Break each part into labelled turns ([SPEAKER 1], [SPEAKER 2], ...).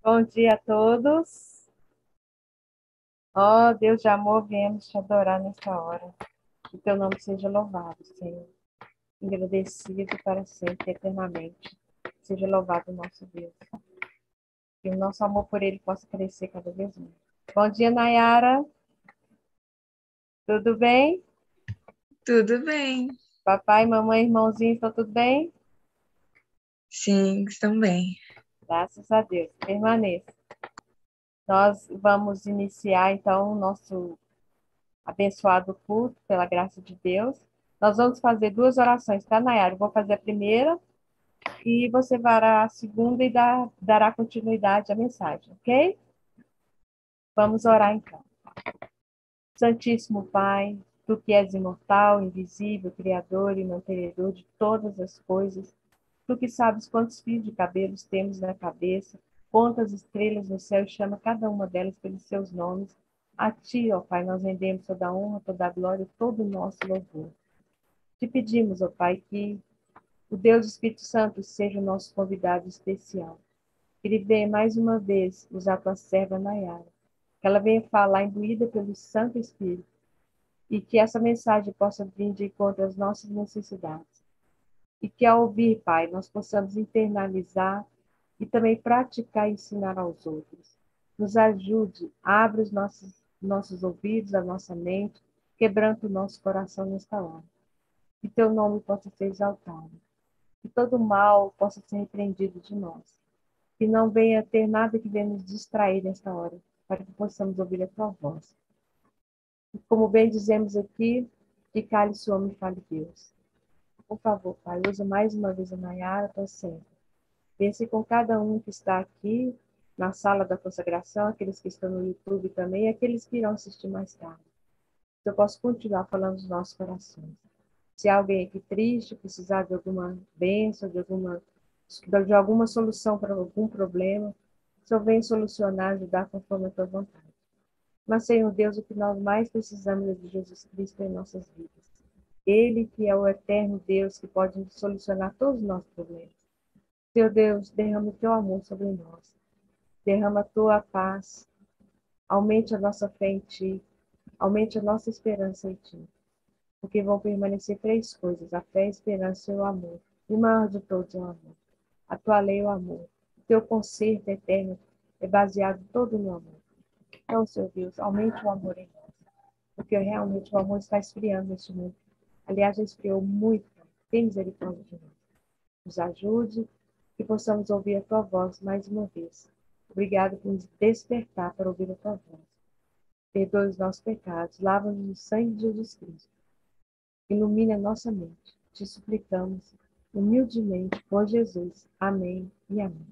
[SPEAKER 1] Bom dia a todos. Ó Deus de amor, viemos te adorar nesta hora. Que teu nome seja louvado, Senhor. Agradecido para sempre, eternamente. Seja louvado o nosso Deus. Que o nosso amor por Ele possa crescer cada vez mais. Bom dia, Nayara. Tudo bem?
[SPEAKER 2] Tudo bem,
[SPEAKER 1] Papai, mamãe, irmãozinho, estão tudo bem?
[SPEAKER 2] sim, estão bem.
[SPEAKER 1] Graças a Deus. Permaneça. Nós vamos iniciar, então, o nosso abençoado culto, pela graça de Deus. Nós vamos fazer duas orações, tá, Nayara? Eu vou fazer a primeira e você fará a segunda e dará continuidade à mensagem, ok? Vamos orar então. Santíssimo Pai, tu que és imortal, invisível, criador e mantenedor de todas as coisas, tu que sabes quantos fios de cabelos temos na cabeça, quantas estrelas no céu e chama cada uma delas pelos seus nomes, a ti, ó Pai, nós rendemos toda a honra, toda a glória e todo o nosso louvor. Te pedimos, ó Pai, que o Deus Espírito Santo seja o nosso convidado especial. Que ele venha mais uma vez usar a tua serva Nayara. Que ela venha falar imbuída pelo Santo Espírito. E que essa mensagem possa vir de encontro às nossas necessidades. E que ao ouvir, Pai, nós possamos internalizar e também praticar e ensinar aos outros. Nos ajude, abre os nossos ouvidos, a nossa mente, quebranta o nosso coração nesta hora. Que teu nome possa ser exaltado. Que todo mal possa ser repreendido de nós. Que não venha ter nada que venha nos distrair nesta hora, para que possamos ouvir a tua voz. E como bem dizemos aqui, que cale-se o homem e fale Deus. Por favor, Pai, usa mais uma vez a Nayara para sempre. Pense com cada um que está aqui na sala da consagração, aqueles que estão no YouTube também, e aqueles que irão assistir mais tarde. Que eu posso continuar falando dos nossos corações. Se há alguém aqui triste, precisar de alguma bênção, de alguma solução para algum problema, o Senhor vem solucionar, ajudar conforme a tua vontade. Mas, Senhor Deus, o que nós mais precisamos é de Jesus Cristo em nossas vidas. Ele que é o eterno Deus que pode solucionar todos os nossos problemas. Senhor Deus, derrama o teu amor sobre nós. Derrama a tua paz. Aumente a nossa fé em ti. Aumente a nossa esperança em ti. Porque vão permanecer três coisas: a fé, a esperança e o amor. E o maior de todos é o amor. A tua lei é o amor. O teu conserto eterno é baseado todo no amor. Então, Senhor Deus, aumente o amor em nós. Porque realmente o amor está esfriando neste mundo. Aliás, já esfriou muito. Tem misericórdia de nós. Nos ajude e possamos ouvir a tua voz mais uma vez. Obrigado por nos despertar para ouvir a tua voz. Perdoe os nossos pecados. Lava-nos no sangue de Jesus Cristo. Ilumine a nossa mente. Te suplicamos, humildemente, por Jesus. Amém e amém.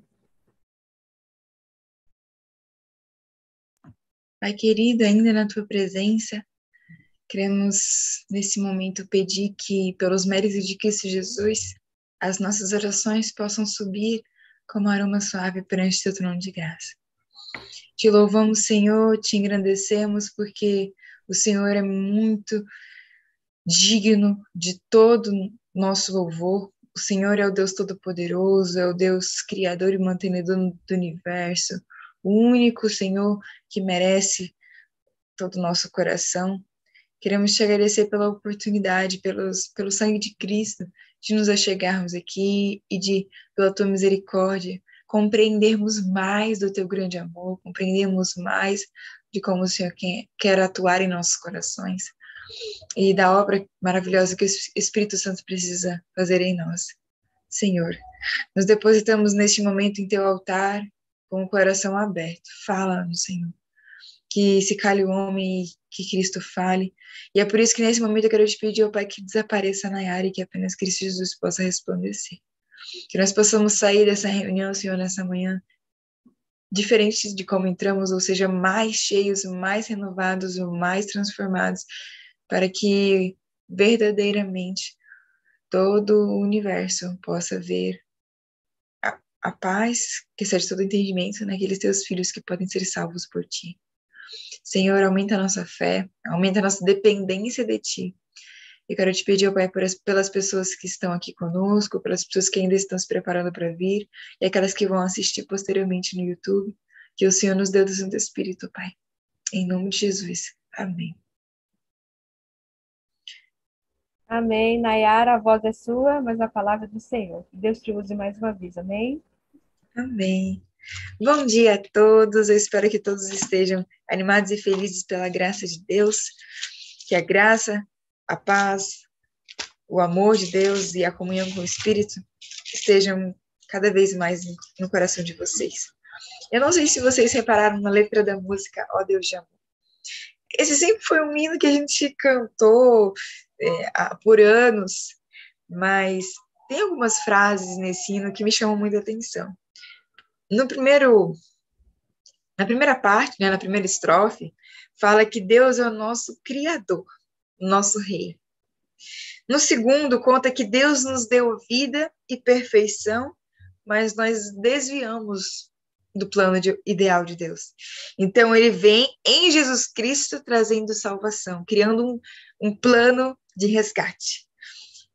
[SPEAKER 2] Pai querido, ainda na tua presença, queremos nesse momento pedir que, pelos méritos de Cristo Jesus, as nossas orações possam subir como aroma suave perante teu trono de graça. Te louvamos, Senhor, te engrandecemos, porque o Senhor é muito digno de todo nosso louvor. O Senhor é o Deus Todo-Poderoso, é o Deus Criador e Mantenedor do universo, o único Senhor que merece todo o nosso coração. Queremos te agradecer pela oportunidade, pelo sangue de Cristo, de nos achegarmos aqui e pela tua misericórdia, compreendermos mais do teu grande amor, compreendermos mais de como o Senhor quer atuar em nossos corações e da obra maravilhosa que o Espírito Santo precisa fazer em nós. Senhor, nos depositamos neste momento em teu altar com o coração aberto. Fala-nos, Senhor. Que se cale o homem e que Cristo fale. E é por isso que nesse momento eu quero te pedir, ó Pai, que desapareça a Nayara e que apenas Cristo Jesus possa resplandecer. Que nós possamos sair dessa reunião, Senhor, nessa manhã, diferentes de como entramos, ou seja, mais cheios, mais renovados, ou mais transformados, para que verdadeiramente todo o universo possa ver a paz que excede todo entendimento naqueles teus filhos que podem ser salvos por ti. Senhor, aumenta a nossa fé, aumenta a nossa dependência de ti Eu quero te pedir, ó Pai, pelas pessoas que estão aqui conosco, pelas pessoas que ainda estão se preparando para vir, e aquelas que vão assistir posteriormente no YouTube, que o Senhor nos dê do Santo Espírito, Pai. Em nome de Jesus. Amém.
[SPEAKER 1] Amém. Nayara, a voz é sua, mas a palavra é do Senhor. Que Deus te use mais uma vez. Amém.
[SPEAKER 2] Amém. Bom dia a todos. Eu espero que todos estejam animados e felizes pela graça de Deus. Que a graça, a paz, o amor de Deus e a comunhão com o Espírito estejam cada vez mais no coração de vocês. Eu não sei se vocês repararam na letra da música Ó Deus de Amor. Esse sempre foi um hino que a gente cantou por anos, mas tem algumas frases nesse hino que me chamam muita atenção. Na primeira parte, né, na primeira estrofe, fala que Deus é o nosso Criador, o nosso Rei. No segundo, conta que Deus nos deu vida e perfeição, mas nós desviamos do plano ideal de Deus. Então, ele vem em Jesus Cristo trazendo salvação, criando um plano de resgate.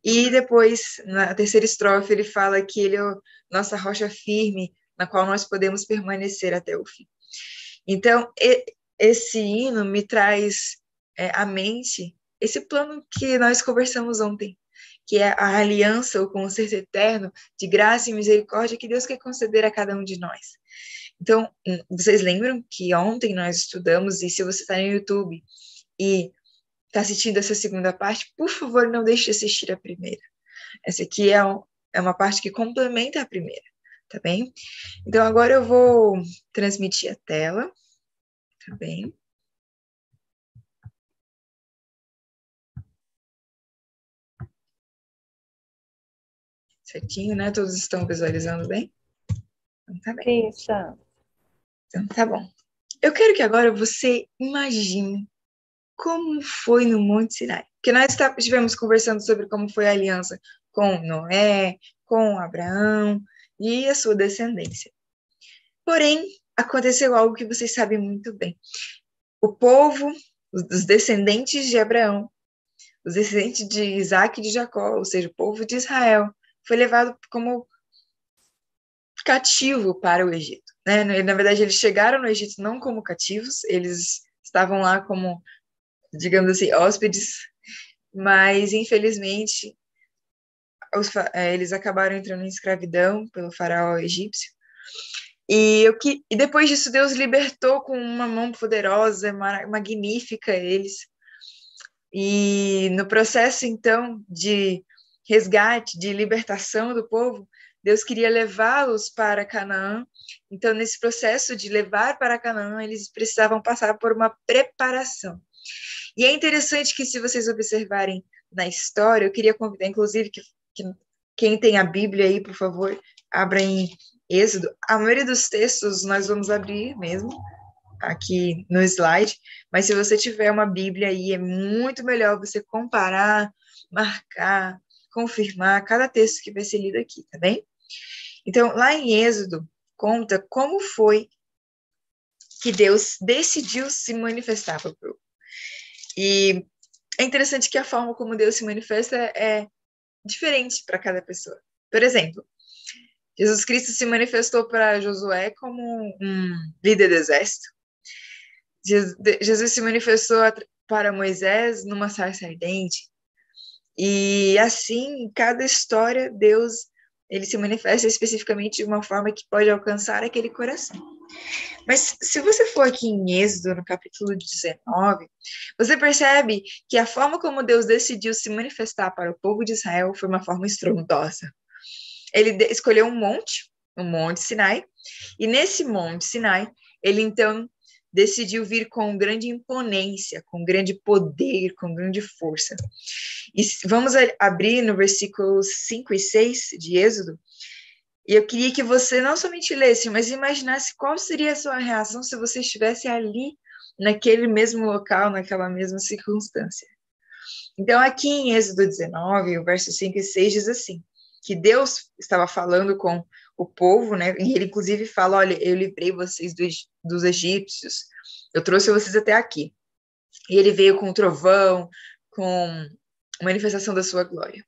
[SPEAKER 2] E depois, na terceira estrofe, ele fala que ele é a nossa rocha firme, na qual nós podemos permanecer até o fim. Então, esse hino me traz à mente esse plano que nós conversamos ontem, que é a aliança, o concerto eterno de graça e misericórdia que Deus quer conceder a cada um de nós. Então, vocês lembram que ontem nós estudamos, e se você está no YouTube e está assistindo essa segunda parte, por favor, não deixe de assistir a primeira. Essa aqui é uma parte que complementa a primeira, tá bem? Então, agora eu vou transmitir a tela, tá bem? Certinho, né? Todos estão visualizando bem? Então, tá bem.
[SPEAKER 1] Sim, estamos.
[SPEAKER 2] Então, tá bom. Eu quero que agora você imagine como foi no Monte Sinai. Porque nós estivemos conversando sobre como foi a aliança com Noé, com Abraão e a sua descendência. Porém, aconteceu algo que vocês sabem muito bem. O povo, os descendentes de Abraão, os descendentes de Isaac e de Jacó, ou seja, o povo de Israel, foi levado como cativo para o Egito. Né? Na verdade, eles chegaram no Egito não como cativos, eles estavam lá como, digamos assim, hóspedes, mas, infelizmente, eles acabaram entrando em escravidão pelo faraó egípcio. E depois disso, Deus libertou com uma mão poderosa, magnífica eles. E no processo, então, de resgate, de libertação do povo, Deus queria levá-los para Canaã. Então, nesse processo de levar para Canaã, eles precisavam passar por uma preparação. E é interessante que, se vocês observarem na história, eu queria convidar, inclusive, que quem tem a Bíblia aí, por favor, abra em Êxodo. A maioria dos textos nós vamos abrir mesmo, aqui no slide, mas se você tiver uma Bíblia aí, é muito melhor você comparar, marcar, confirmar cada texto que vai ser lido aqui, tá bem? Então, lá em Êxodo, conta como foi que Deus decidiu se manifestar para o povo. E é interessante que a forma como Deus se manifesta é diferente para cada pessoa. Por exemplo, Jesus Cristo se manifestou para Josué como um líder do exército. Jesus se manifestou para Moisés numa sarça ardente. E assim, em cada história, Deus ele se manifesta especificamente de uma forma que pode alcançar aquele coração. Mas se você for aqui em Êxodo, no capítulo 19, você percebe que a forma como Deus decidiu se manifestar para o povo de Israel foi uma forma estrondosa. Ele escolheu um monte, o Monte Sinai, e nesse Monte Sinai, ele então decidiu vir com grande imponência, com grande poder, com grande força. E vamos abrir no versículos 5 e 6 de Êxodo, e eu queria que você não somente lesse, mas imaginasse qual seria a sua reação se você estivesse ali, naquele mesmo local, naquela mesma circunstância. Então, aqui em Êxodo 19, o verso 5 e 6 diz assim, que Deus estava falando com o povo, né? E ele inclusive fala, olha, eu livrei vocês dos egípcios, eu trouxe vocês até aqui. E ele veio com trovão, com manifestação da sua glória.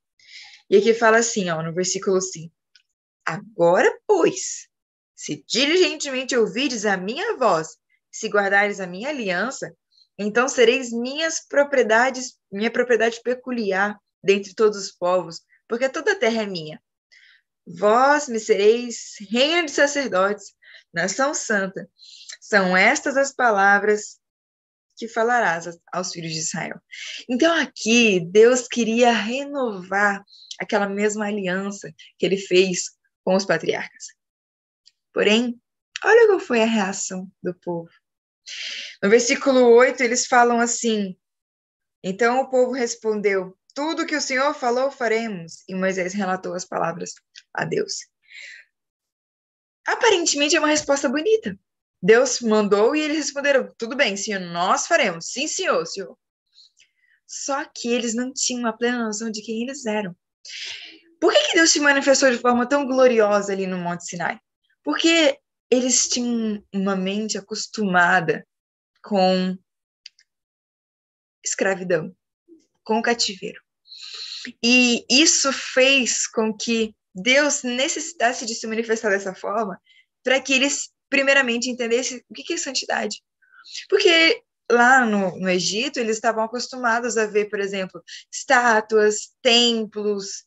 [SPEAKER 2] E aqui fala assim, ó, no versículo 5. Agora, pois, se diligentemente ouvires a minha voz, se guardares a minha aliança, então sereis minha propriedade peculiar dentre todos os povos, porque toda a terra é minha. Vós me sereis reino de sacerdotes, nação santa. São estas as palavras que falarás aos filhos de Israel. Então aqui, Deus queria renovar aquela mesma aliança que ele fez com os patriarcas. Porém, olha qual foi a reação do povo. No versículo 8, eles falam assim: então o povo respondeu: tudo que o Senhor falou, faremos. E Moisés relatou as palavras a Deus. Aparentemente é uma resposta bonita. Deus mandou e eles responderam: tudo bem, Senhor, nós faremos. Sim, Senhor, Senhor. Só que eles não tinham a plena noção de quem eles eram. Por que Deus se manifestou de forma tão gloriosa ali no Monte Sinai? Porque eles tinham uma mente acostumada com escravidão, com cativeiro. E isso fez com que Deus necessitasse de se manifestar dessa forma para que eles, primeiramente, entendessem o que é santidade. Porque lá no Egito, eles estavam acostumados a ver, por exemplo, estátuas, templos,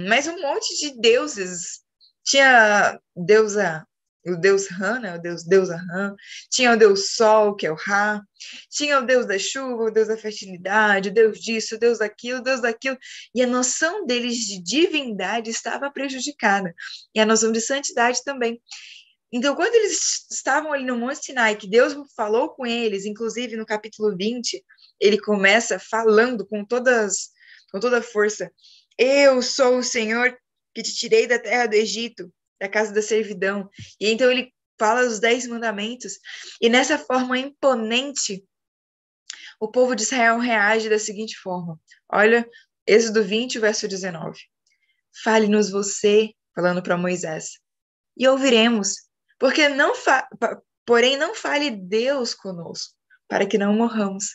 [SPEAKER 2] mas um monte de deuses. Tinha o deus Ra, né, deusa Ra, tinha o deus Sol, que é o Ra, tinha o deus da chuva, o deus da fertilidade, o deus disso, o deus daquilo, e a noção deles de divindade estava prejudicada, e a noção de santidade também. Então, quando eles estavam ali no Monte Sinai, que Deus falou com eles, inclusive no capítulo 20, ele começa falando com toda a força: eu sou o Senhor que te tirei da terra do Egito, da casa da servidão. E então ele fala os 10 mandamentos, e nessa forma imponente, o povo de Israel reage da seguinte forma. Olha, Êxodo 20, verso 19. Fale-nos você, falando para Moisés, e ouviremos, porém não fale Deus conosco, para que não morramos.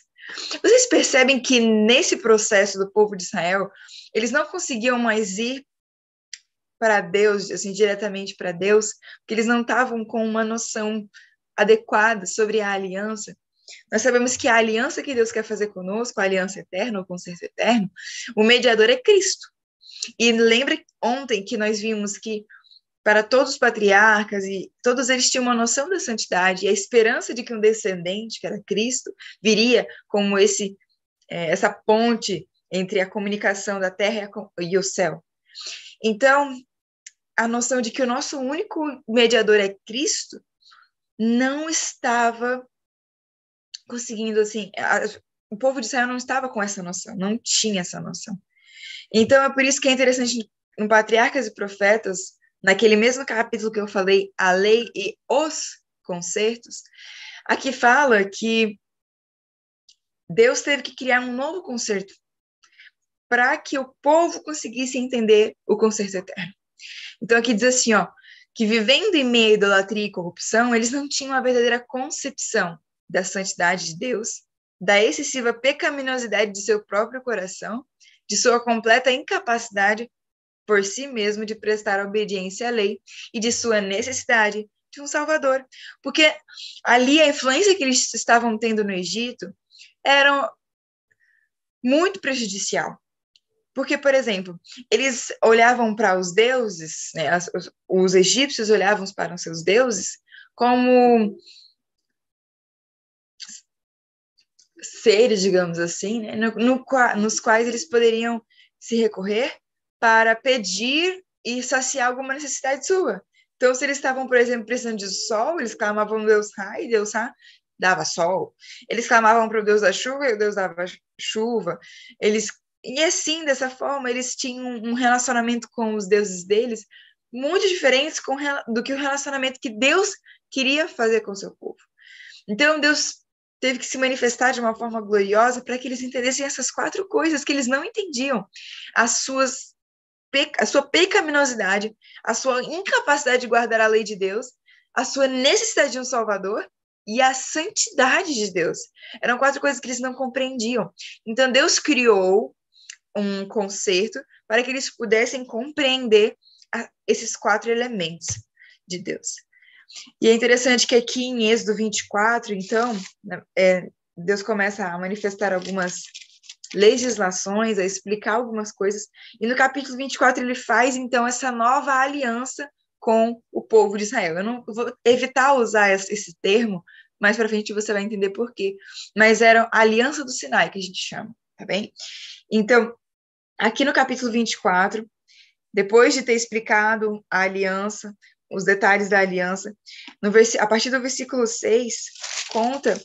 [SPEAKER 2] Vocês percebem que nesse processo do povo de Israel, eles não conseguiam mais ir para Deus, assim, diretamente para Deus, porque eles não estavam com uma noção adequada sobre a aliança. Nós sabemos que a aliança que Deus quer fazer conosco, a aliança eterna, o concerto eterno, o mediador é Cristo. E lembra ontem que nós vimos que para todos os patriarcas, e todos eles tinham uma noção da santidade, e a esperança de que um descendente, que era Cristo, viria como essa ponte entre a comunicação da terra e o céu. Então, a noção de que o nosso único mediador é Cristo não estava conseguindo, assim, o povo de Israel não estava com essa noção, não tinha essa noção. Então, é por isso que é interessante em Patriarcas e Profetas, naquele mesmo capítulo que eu falei, a lei e os concertos, aqui fala que Deus teve que criar um novo concerto para que o povo conseguisse entender o concerto eterno. Então aqui diz assim, ó, que vivendo em meio à idolatria e corrupção, eles não tinham a verdadeira concepção da santidade de Deus, da excessiva pecaminosidade de seu próprio coração, de sua completa incapacidade por si mesmo de prestar obediência à lei e de sua necessidade de um Salvador. Porque ali a influência que eles estavam tendo no Egito era muito prejudicial. Porque, por exemplo, eles olhavam para os deuses, né, os egípcios olhavam para os seus deuses como seres, digamos assim, né, nos quais eles poderiam se recorrer para pedir e saciar alguma necessidade sua. Então, se eles estavam, por exemplo, precisando de sol, eles clamavam Deus Ra, e Deus Ra dava sol. Eles clamavam para o Deus da chuva, e o Deus dava chuva. E assim, dessa forma, eles tinham um relacionamento com os deuses deles muito diferente do que o relacionamento que Deus queria fazer com o seu povo. Então, Deus teve que se manifestar de uma forma gloriosa para que eles entendessem essas 4 coisas que eles não entendiam. A sua pecaminosidade, a sua incapacidade de guardar a lei de Deus, a sua necessidade de um Salvador e a santidade de Deus. Eram 4 coisas que eles não compreendiam. Então, Deus criou um concerto para que eles pudessem compreender esses 4 elementos de Deus. E é interessante que aqui em Êxodo 24, então, Deus começa a manifestar algumas legislações, a explicar algumas coisas, e no capítulo 24 ele faz, então, essa nova aliança com o povo de Israel. Eu não vou evitar usar esse termo, mais para frente você vai entender por quê. Mas era a aliança do Sinai, que a gente chama, tá bem? Então, aqui no capítulo 24, depois de ter explicado a aliança, os detalhes da aliança, a partir do versículo 6, conta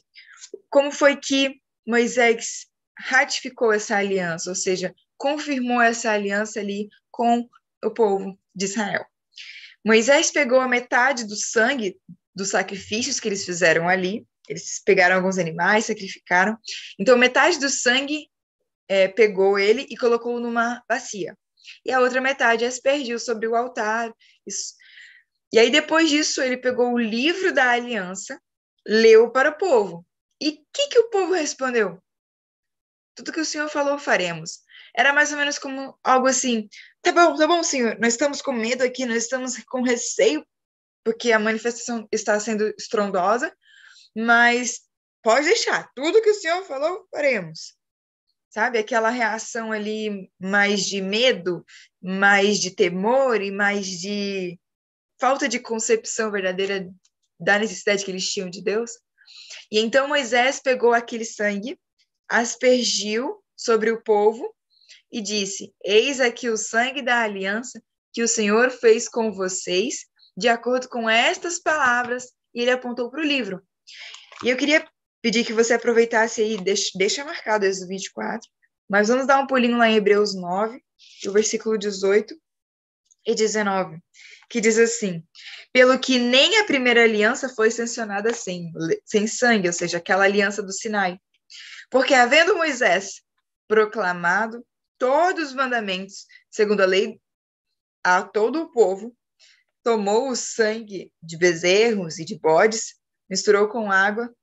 [SPEAKER 2] como foi que Moisés ratificou essa aliança, ou seja, confirmou essa aliança ali com o povo de Israel. Moisés pegou a metade do sangue dos sacrifícios que eles fizeram ali, eles pegaram alguns animais, sacrificaram, então metade do sangue pegou ele e colocou numa bacia, e a outra metade aspergiu sobre o altar. E aí depois disso ele pegou o livro da aliança, leu para o povo. E o que o povo respondeu? Tudo que o Senhor falou, faremos. Era mais ou menos como algo assim, tá bom, Senhor, nós estamos com medo aqui, nós estamos com receio, porque a manifestação está sendo estrondosa, mas pode deixar, tudo que o Senhor falou, faremos. Sabe, aquela reação ali mais de medo, mais de temor e mais de falta de concepção verdadeira da necessidade que eles tinham de Deus. E então Moisés pegou aquele sangue, aspergiu sobre o povo e disse: eis aqui o sangue da aliança que o Senhor fez com vocês, de acordo com estas palavras, e ele apontou para o livro. E eu queria pedir que você aproveitasse aí, deixa marcado Êxodo 24, mas vamos dar um pulinho lá em Hebreus 9, o versículo 18 e 19, que diz assim: pelo que nem a primeira aliança foi sancionada sem sangue, ou seja, aquela aliança do Sinai. Porque havendo Moisés proclamado todos os mandamentos, segundo a lei, a todo o povo, tomou o sangue de bezerros e de bodes, misturou com água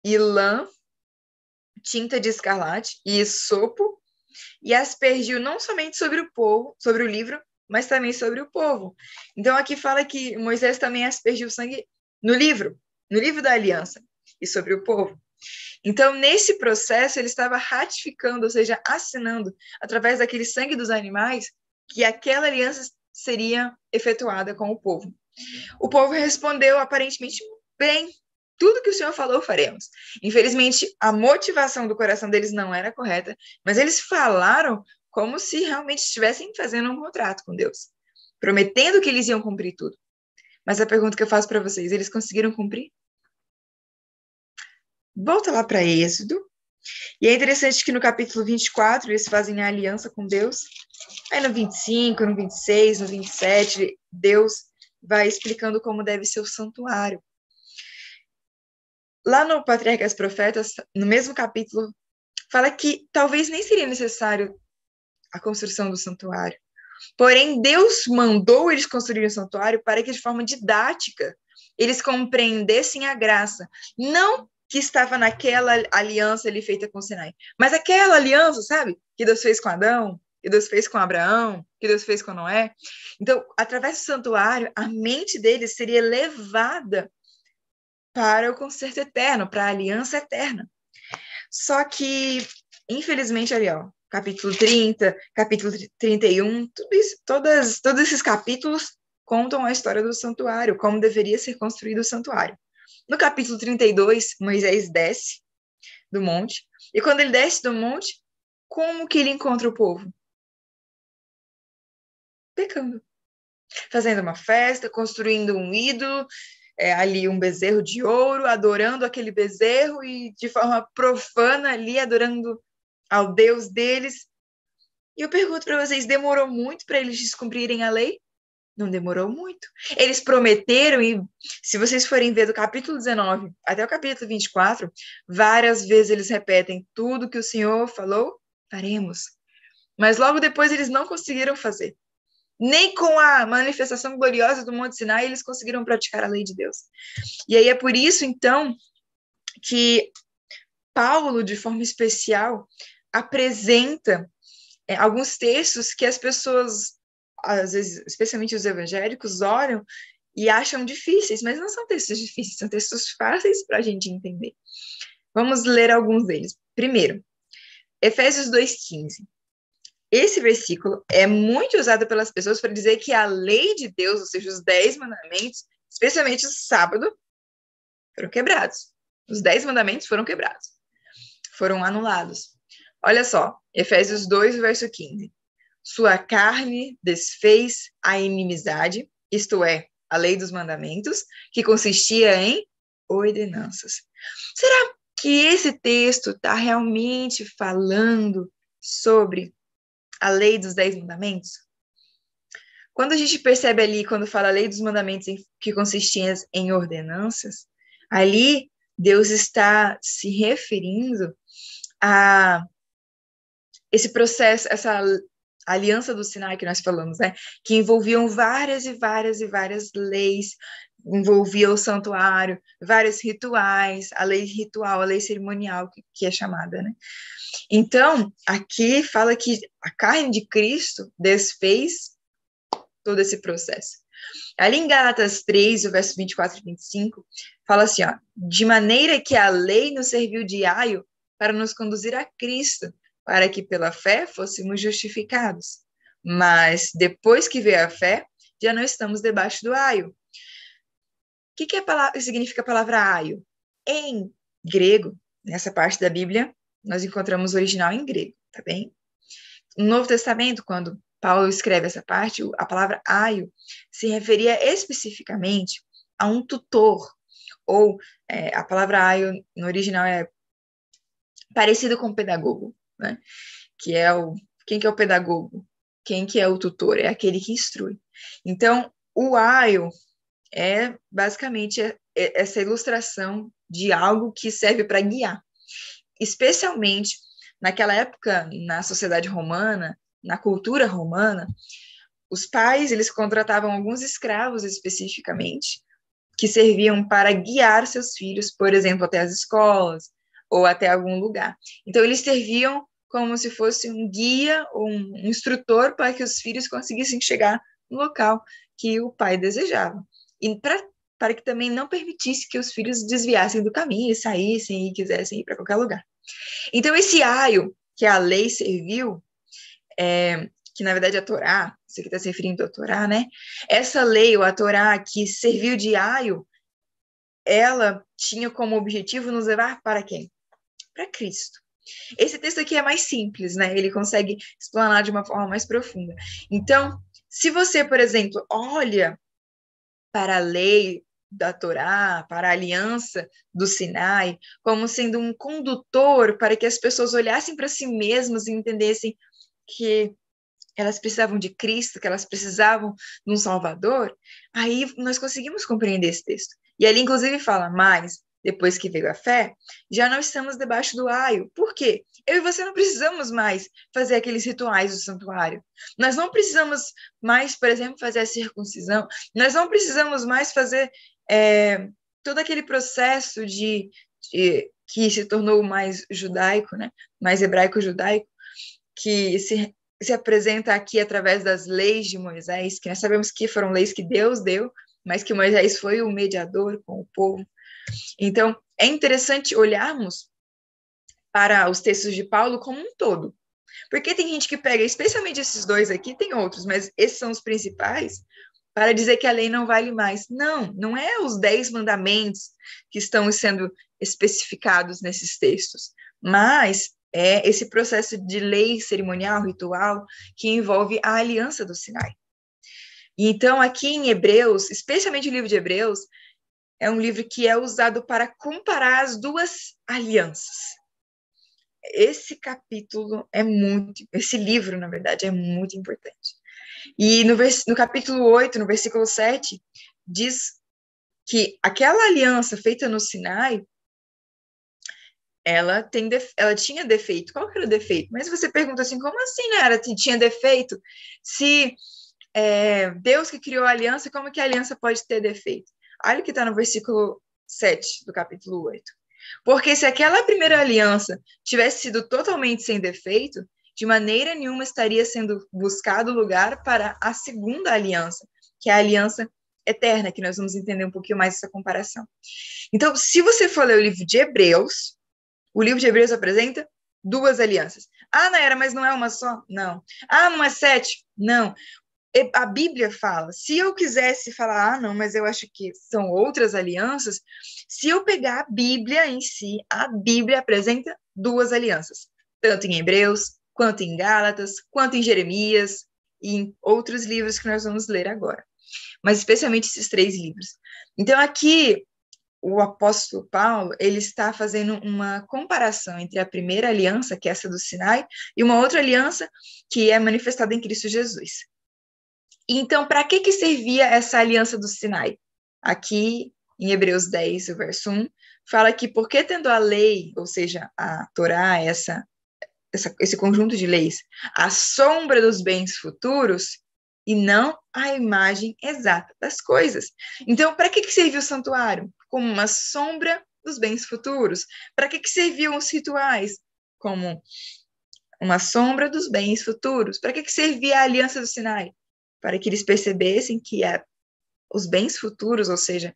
[SPEAKER 2] e lã, tinta de escarlate e sopo, e aspergiu não somente sobre o povo, sobre o livro, mas também sobre o povo. Então aqui fala que Moisés também aspergiu sangue no livro da aliança, e sobre o povo. Então, nesse processo, ele estava ratificando, ou seja, assinando, através daquele sangue dos animais, que aquela aliança seria efetuada com o povo. O povo respondeu aparentemente bem, tudo que o Senhor falou faremos. Infelizmente, a motivação do coração deles não era correta, mas eles falaram como se realmente estivessem fazendo um contrato com Deus, prometendo que eles iam cumprir tudo. Mas a pergunta que eu faço para vocês, eles conseguiram cumprir? Volta lá para Êxodo. E é interessante que no capítulo 24 eles fazem a aliança com Deus. Aí no 25, no 26, no 27, Deus vai explicando como deve ser o santuário. Lá no Patriarcas e Profetas, no mesmo capítulo, fala que talvez nem seria necessário a construção do santuário. Porém, Deus mandou eles construírem o santuário para que, de forma didática, eles compreendessem a graça. Não que estava naquela aliança ali feita com o Sinai, mas aquela aliança, sabe? Que Deus fez com Adão, que Deus fez com Abraão, que Deus fez com Noé. Então, através do santuário, a mente deles seria levada para o concerto eterno, para a aliança eterna. Só que, infelizmente, ali, ó, capítulo 30, capítulo 31, tudo isso, todos esses capítulos contam a história do santuário, como deveria ser construído o santuário. No capítulo 32, Moisés desce do monte, e quando ele desce do monte, como que ele encontra o povo? Pecando. Fazendo uma festa, construindo um ídolo, ali um bezerro de ouro, adorando aquele bezerro e de forma profana ali, adorando ao Deus deles. E eu pergunto para vocês, demorou muito para eles descumprirem a lei? Não demorou muito. Eles prometeram, e se vocês forem ver do capítulo 19 até o capítulo 24, várias vezes eles repetem tudo que o Senhor falou, faremos. Mas logo depois eles não conseguiram fazer. Nem com a manifestação gloriosa do Monte Sinai eles conseguiram praticar a lei de Deus. E aí é por isso, então, que Paulo, de forma especial, apresenta alguns textos que as pessoas, às vezes, especialmente os evangélicos, olham e acham difíceis, mas não são textos difíceis, são textos fáceis para a gente entender. Vamos ler alguns deles. Primeiro, Efésios 2,15. Esse versículo é muito usado pelas pessoas para dizer que a lei de Deus, ou seja, os 10 mandamentos, especialmente o sábado, foram quebrados. Os 10 mandamentos foram quebrados. Foram anulados. Olha só, Efésios 2, verso 15. Sua carne desfez a inimizade, isto é, a lei dos mandamentos, que consistia em ordenanças. Será que esse texto está realmente falando sobre a lei dos 10 mandamentos? Quando a gente percebe ali, quando fala a lei dos mandamentos que consistia em ordenanças, ali Deus está se referindo a esse processo, essa aliança do Sinai que nós falamos, né? Que envolviam várias e várias e várias leis, envolvia o santuário, vários rituais, a lei ritual, a lei cerimonial, que é chamada, né? Então, aqui fala que a carne de Cristo desfez todo esse processo. Ali em Gálatas 3, o verso 24 e 25, fala assim, ó, de maneira que a lei nos serviu de aio para nos conduzir a Cristo, para que pela fé fôssemos justificados. Mas depois que veio a fé, já não estamos debaixo do aio. O que significa a palavra aio? Em grego, nessa parte da Bíblia, nós encontramos o original em grego, tá bem? No Novo Testamento, quando Paulo escreve essa parte, a palavra aio se referia especificamente a um tutor, ou a palavra aio no original é parecido com pedagogo, né? Quem que é o pedagogo? Quem que é o tutor? É aquele que instrui. Então, o aio é basicamente essa ilustração de algo que serve para guiar. Especialmente naquela época, na sociedade romana, na cultura romana, os pais, eles contratavam alguns escravos especificamente, que serviam para guiar seus filhos, por exemplo, até as escolas ou até algum lugar. Então, eles serviam como se fosse um guia ou um instrutor para que os filhos conseguissem chegar no local que o pai desejava. E para que também não permitisse que os filhos desviassem do caminho e saíssem e quisessem ir para qualquer lugar. Então, esse aio que a lei serviu, que na verdade é a Torá, você que está se referindo à Torá, né? Essa lei, ou a Torá, que serviu de aio, ela tinha como objetivo nos levar para quem? Para Cristo. Esse texto aqui é mais simples, né? Ele consegue explanar de uma forma mais profunda. Então, se você, por exemplo, olha para a lei da Torá, para a aliança do Sinai, como sendo um condutor para que as pessoas olhassem para si mesmas e entendessem que elas precisavam de Cristo, que elas precisavam de um Salvador, aí nós conseguimos compreender esse texto. E ali, inclusive, fala, mas depois que veio a fé, já não estamos debaixo do aio. Por quê? Eu e você não precisamos mais fazer aqueles rituais do santuário. Nós não precisamos mais, por exemplo, fazer a circuncisão. Nós não precisamos mais fazer todo aquele processo que se tornou mais judaico, né? Mais hebraico-judaico, que se apresenta aqui através das leis de Moisés, que nós sabemos que foram leis que Deus deu, mas que Moisés foi o mediador com o povo. Então, é interessante olharmos para os textos de Paulo como um todo. Porque tem gente que pega, especialmente esses dois aqui, tem outros, mas esses são os principais, para dizer que a lei não vale mais. Não, não é os 10 mandamentos que estão sendo especificados nesses textos, mas é esse processo de lei cerimonial, ritual, que envolve a aliança do Sinai. Então, aqui em Hebreus, especialmente o livro de Hebreus, é um livro que é usado para comparar as duas alianças. Esse capítulo esse livro, na verdade, é muito importante. E no capítulo 8, no versículo 7, diz que aquela aliança feita no Sinai, ela tinha defeito. Qual que era o defeito? Mas você pergunta assim, como assim, né? Tinha defeito? Se Deus que criou a aliança, como que a aliança pode ter defeito? Olha o que está no versículo 7 do capítulo 8. Porque se aquela primeira aliança tivesse sido totalmente sem defeito, de maneira nenhuma estaria sendo buscado lugar para a segunda aliança, que é a aliança eterna, que nós vamos entender um pouquinho mais essa comparação. Então, se você for ler o livro de Hebreus, o livro de Hebreus apresenta duas alianças. Ah, Nayara, mas não é uma só? Não. Ah, não é 7? Não. A Bíblia fala, se eu quisesse falar, não, mas eu acho que são outras alianças, se eu pegar a Bíblia em si, a Bíblia apresenta duas alianças, tanto em Hebreus, quanto em Gálatas, quanto em Jeremias, e em outros livros que nós vamos ler agora, mas especialmente esses 3 livros. Então, aqui, o apóstolo Paulo, ele está fazendo uma comparação entre a primeira aliança, que é essa do Sinai, e uma outra aliança que é manifestada em Cristo Jesus. Então, para que servia essa aliança do Sinai? Aqui, em Hebreus 10, o verso 1, fala que porque tendo a lei, ou seja, a Torá, esse conjunto de leis, a sombra dos bens futuros, e não a imagem exata das coisas. Então, para que serviu o santuário? Como uma sombra dos bens futuros. Para que serviam os rituais? Como uma sombra dos bens futuros. Para que servia a aliança do Sinai? Para que eles percebessem que os bens futuros, ou seja,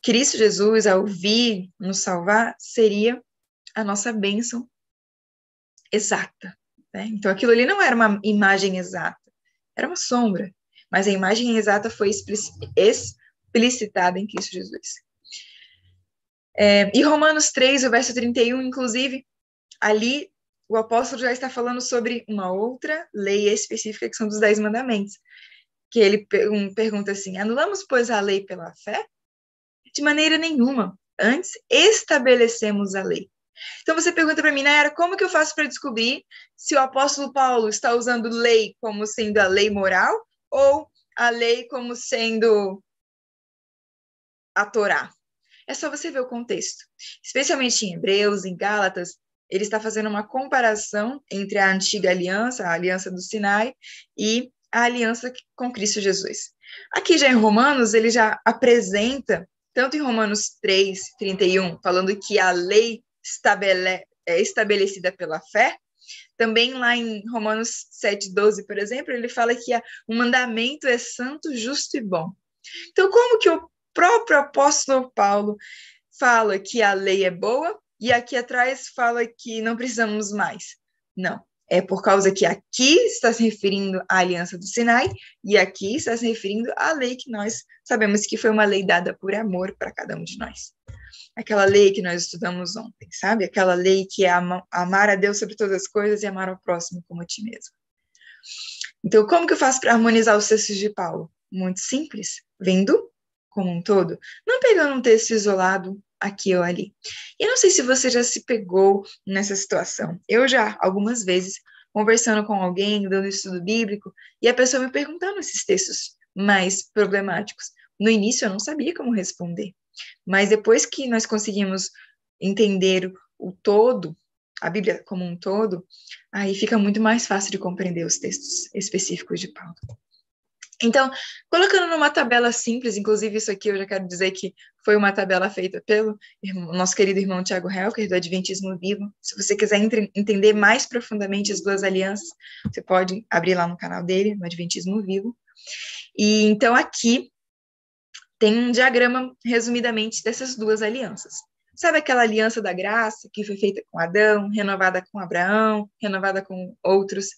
[SPEAKER 2] Cristo Jesus, ao vir nos salvar, seria a nossa bênção exata. Né? Então, aquilo ali não era uma imagem exata, era uma sombra, mas a imagem exata foi explicitada em Cristo Jesus. E Romanos 3, o verso 31, inclusive, ali o apóstolo já está falando sobre uma outra lei específica, que são dos 10 mandamentos, que ele pergunta assim, anulamos, pois, a lei pela fé? De maneira nenhuma. Antes, estabelecemos a lei. Então, você pergunta para mim, Nayara, como que eu faço para descobrir se o apóstolo Paulo está usando lei como sendo a lei moral ou a lei como sendo a Torá? É só você ver o contexto. Especialmente em Hebreus, em Gálatas, ele está fazendo uma comparação entre a antiga aliança, a aliança do Sinai, e a aliança com Cristo Jesus. Aqui já em Romanos, ele já apresenta, tanto em Romanos 3, 31, falando que a lei é estabelecida pela fé, também lá em Romanos 7, 12, por exemplo, ele fala que o mandamento é santo, justo e bom. Então, como que o próprio apóstolo Paulo fala que a lei é boa e aqui atrás fala que não precisamos mais? Não. É por causa que aqui está se referindo à aliança do Sinai e aqui está se referindo à lei que nós sabemos que foi uma lei dada por amor para cada um de nós. Aquela lei que nós estudamos ontem, sabe? Aquela lei que é amar a Deus sobre todas as coisas e amar ao próximo como a ti mesmo. Então, como que eu faço para harmonizar os textos de Paulo? Muito simples, vendo como um todo, não pegando um texto isolado aqui ou ali. E eu não sei se você já se pegou nessa situação. Eu já, algumas vezes, conversando com alguém, dando estudo bíblico, e a pessoa me perguntando esses textos mais problemáticos. No início eu não sabia como responder, mas depois que nós conseguimos entender o todo, a Bíblia como um todo, aí fica muito mais fácil de compreender os textos específicos de Paulo. Então, colocando numa tabela simples, inclusive isso aqui eu já quero dizer que foi uma tabela feita pelo nosso querido irmão Tiago Helker, do Adventismo Vivo. Se você quiser entender mais profundamente as duas alianças, você pode abrir lá no canal dele, no Adventismo Vivo. E então aqui tem um diagrama, resumidamente, dessas duas alianças. Sabe aquela aliança da graça que foi feita com Adão, renovada com Abraão, renovada com outros,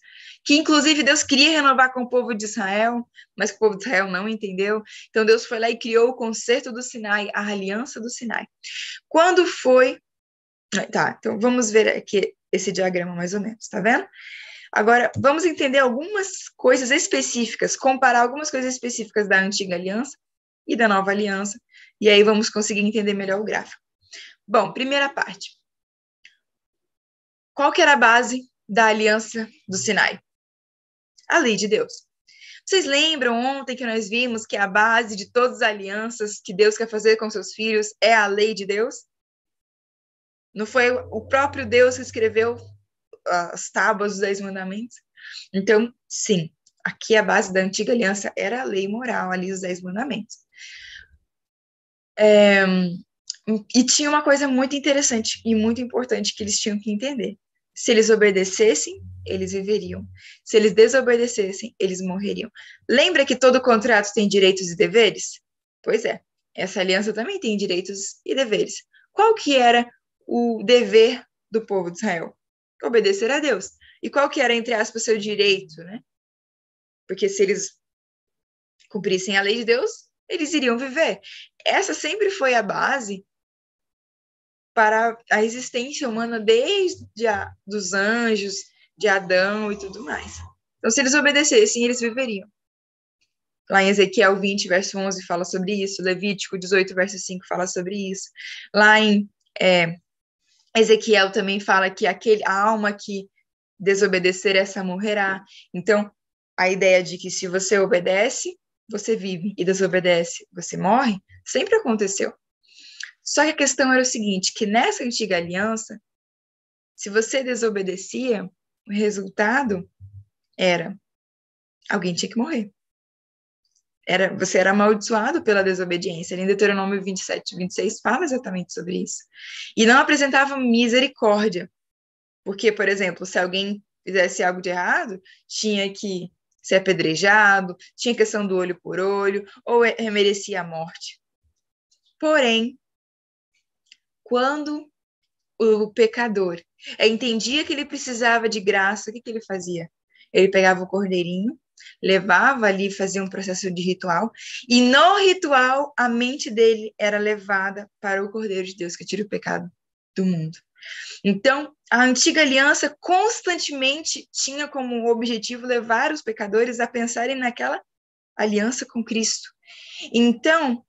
[SPEAKER 2] que inclusive Deus queria renovar com o povo de Israel, mas o povo de Israel não entendeu. Então Deus foi lá e criou o concerto do Sinai, a aliança do Sinai. Quando foi... Tá, então vamos ver aqui esse diagrama mais ou menos, tá vendo? Agora, vamos entender algumas coisas específicas, comparar algumas coisas específicas da antiga aliança e da nova aliança, e aí vamos conseguir entender melhor o gráfico. Bom, primeira parte. Qual que era a base da aliança do Sinai? A lei de Deus. Vocês lembram ontem que nós vimos que a base de todas as alianças que Deus quer fazer com seus filhos é a lei de Deus? Não foi o próprio Deus que escreveu as tábuas dos 10 mandamentos? Então, sim, aqui a base da antiga aliança era a lei moral, ali os 10 mandamentos. E tinha uma coisa muito interessante e muito importante que eles tinham que entender. Se eles obedecessem eles viveriam. Se eles desobedecessem, eles morreriam. Lembra que todo contrato tem direitos e deveres? Pois é, essa aliança também tem direitos e deveres. Qual que era o dever do povo de Israel? Obedecer a Deus. E qual que era, entre aspas, o seu direito, né? Porque se eles cumprissem a lei de Deus, eles iriam viver. Essa sempre foi a base para a existência humana desde dos anjos, de Adão e tudo mais. Então, se eles obedecessem, eles viveriam. Lá em Ezequiel 20, verso 11, fala sobre isso. Levítico 18, verso 5, fala sobre isso. Lá em Ezequiel também fala que a alma que desobedecer, essa morrerá. Então, a ideia de que se você obedece, você vive, e desobedece, você morre, sempre aconteceu. Só que a questão era o seguinte, que nessa antiga aliança, se você desobedecia, o resultado era alguém tinha que morrer. Você era amaldiçoado pela desobediência. Em Deuteronômio 27, 26 fala exatamente sobre isso. E não apresentava misericórdia. Porque, por exemplo, se alguém fizesse algo de errado, tinha que ser apedrejado, tinha questão do olho por olho, ou merecia a morte. Porém, quando o pecador entendia que ele precisava de graça, o que ele fazia? Ele pegava o cordeirinho, levava ali, fazia um processo de ritual, e no ritual a mente dele era levada para o Cordeiro de Deus que tira o pecado do mundo. Então, a antiga aliança constantemente tinha como objetivo levar os pecadores a pensarem naquela aliança com Cristo. Então,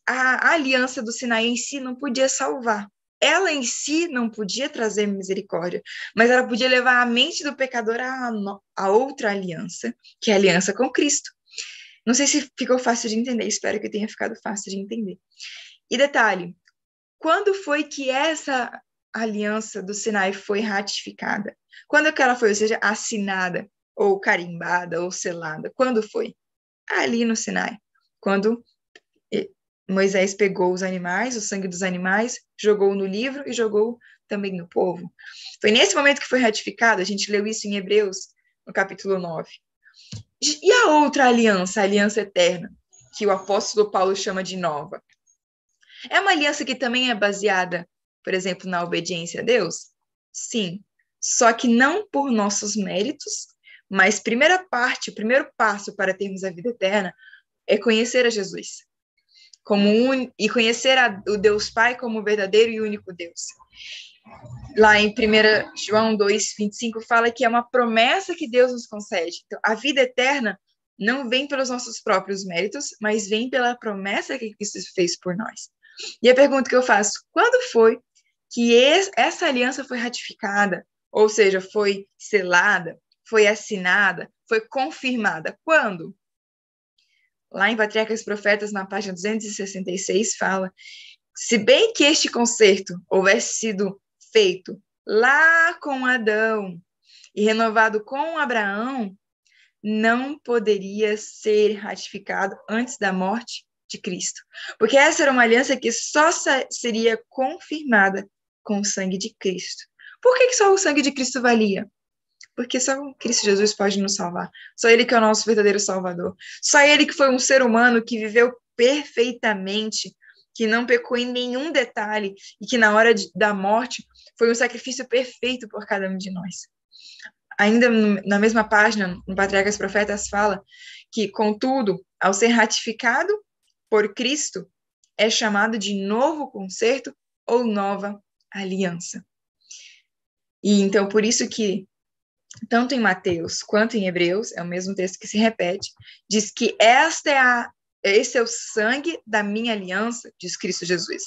[SPEAKER 2] a aliança do Sinai em si não podia salvar. Ela em si não podia trazer misericórdia, mas ela podia levar a mente do pecador a outra aliança, que é a aliança com Cristo. Não sei se ficou fácil de entender, espero que tenha ficado fácil de entender. E detalhe, quando foi que essa aliança do Sinai foi ratificada? Quando que ela foi, ou seja, assinada, ou carimbada, ou selada? Quando foi? Ali no Sinai. Quando Moisés pegou os animais, o sangue dos animais, jogou no livro e jogou também no povo. Foi nesse momento que foi ratificado, a gente leu isso em Hebreus, no capítulo 9. E a outra aliança, a aliança eterna, que o apóstolo Paulo chama de nova? É uma aliança que também é baseada, por exemplo, na obediência a Deus? Sim, só que não por nossos méritos, mas o primeiro passo para termos a vida eterna é conhecer a Jesus. E conhecer o Deus Pai como o verdadeiro e único Deus. Lá em 1 João 2, 25, fala que é uma promessa que Deus nos concede. Então, a vida eterna não vem pelos nossos próprios méritos, mas vem pela promessa que Cristo fez por nós. E a pergunta que eu faço, quando foi que essa aliança foi ratificada? Ou seja, foi selada, foi assinada, foi confirmada? Quando? Lá em Patriarcas e Profetas, na página 266, fala: se bem que este concerto houvesse sido feito lá com Adão e renovado com Abraão, não poderia ser ratificado antes da morte de Cristo. Porque essa era uma aliança que só seria confirmada com o sangue de Cristo. Por que só o sangue de Cristo valia? Porque só Cristo Jesus pode nos salvar. Só Ele que é o nosso verdadeiro Salvador. Só Ele que foi um ser humano que viveu perfeitamente, que não pecou em nenhum detalhe e que na hora da morte foi um sacrifício perfeito por cada um de nós. Ainda na mesma página, no Patriarcas e Profetas, fala que, contudo, ao ser ratificado por Cristo, é chamado de novo concerto ou nova aliança. E então, por isso que tanto em Mateus quanto em Hebreus, é o mesmo texto que se repete, diz que esse é o sangue da minha aliança, diz Cristo Jesus,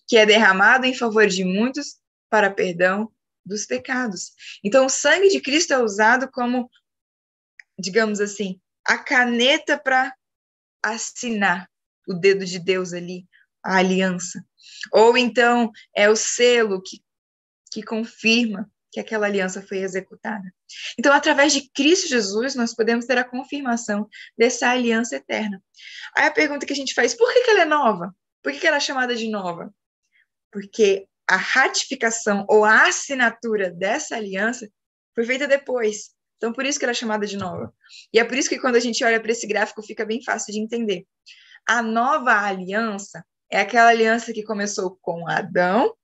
[SPEAKER 2] que é derramado em favor de muitos para perdão dos pecados. Então, o sangue de Cristo é usado como, digamos assim, a caneta para assinar o dedo de Deus ali, a aliança. Ou então, é o selo que confirma que aquela aliança foi executada. Então, através de Cristo Jesus, nós podemos ter a confirmação dessa aliança eterna. Aí a pergunta que a gente faz, por que ela é nova? Por que ela é chamada de nova? Porque a ratificação ou a assinatura dessa aliança foi feita depois. Então, por isso que ela é chamada de nova. E é por isso que quando a gente olha para esse gráfico, fica bem fácil de entender. A nova aliança é aquela aliança que começou com Adão,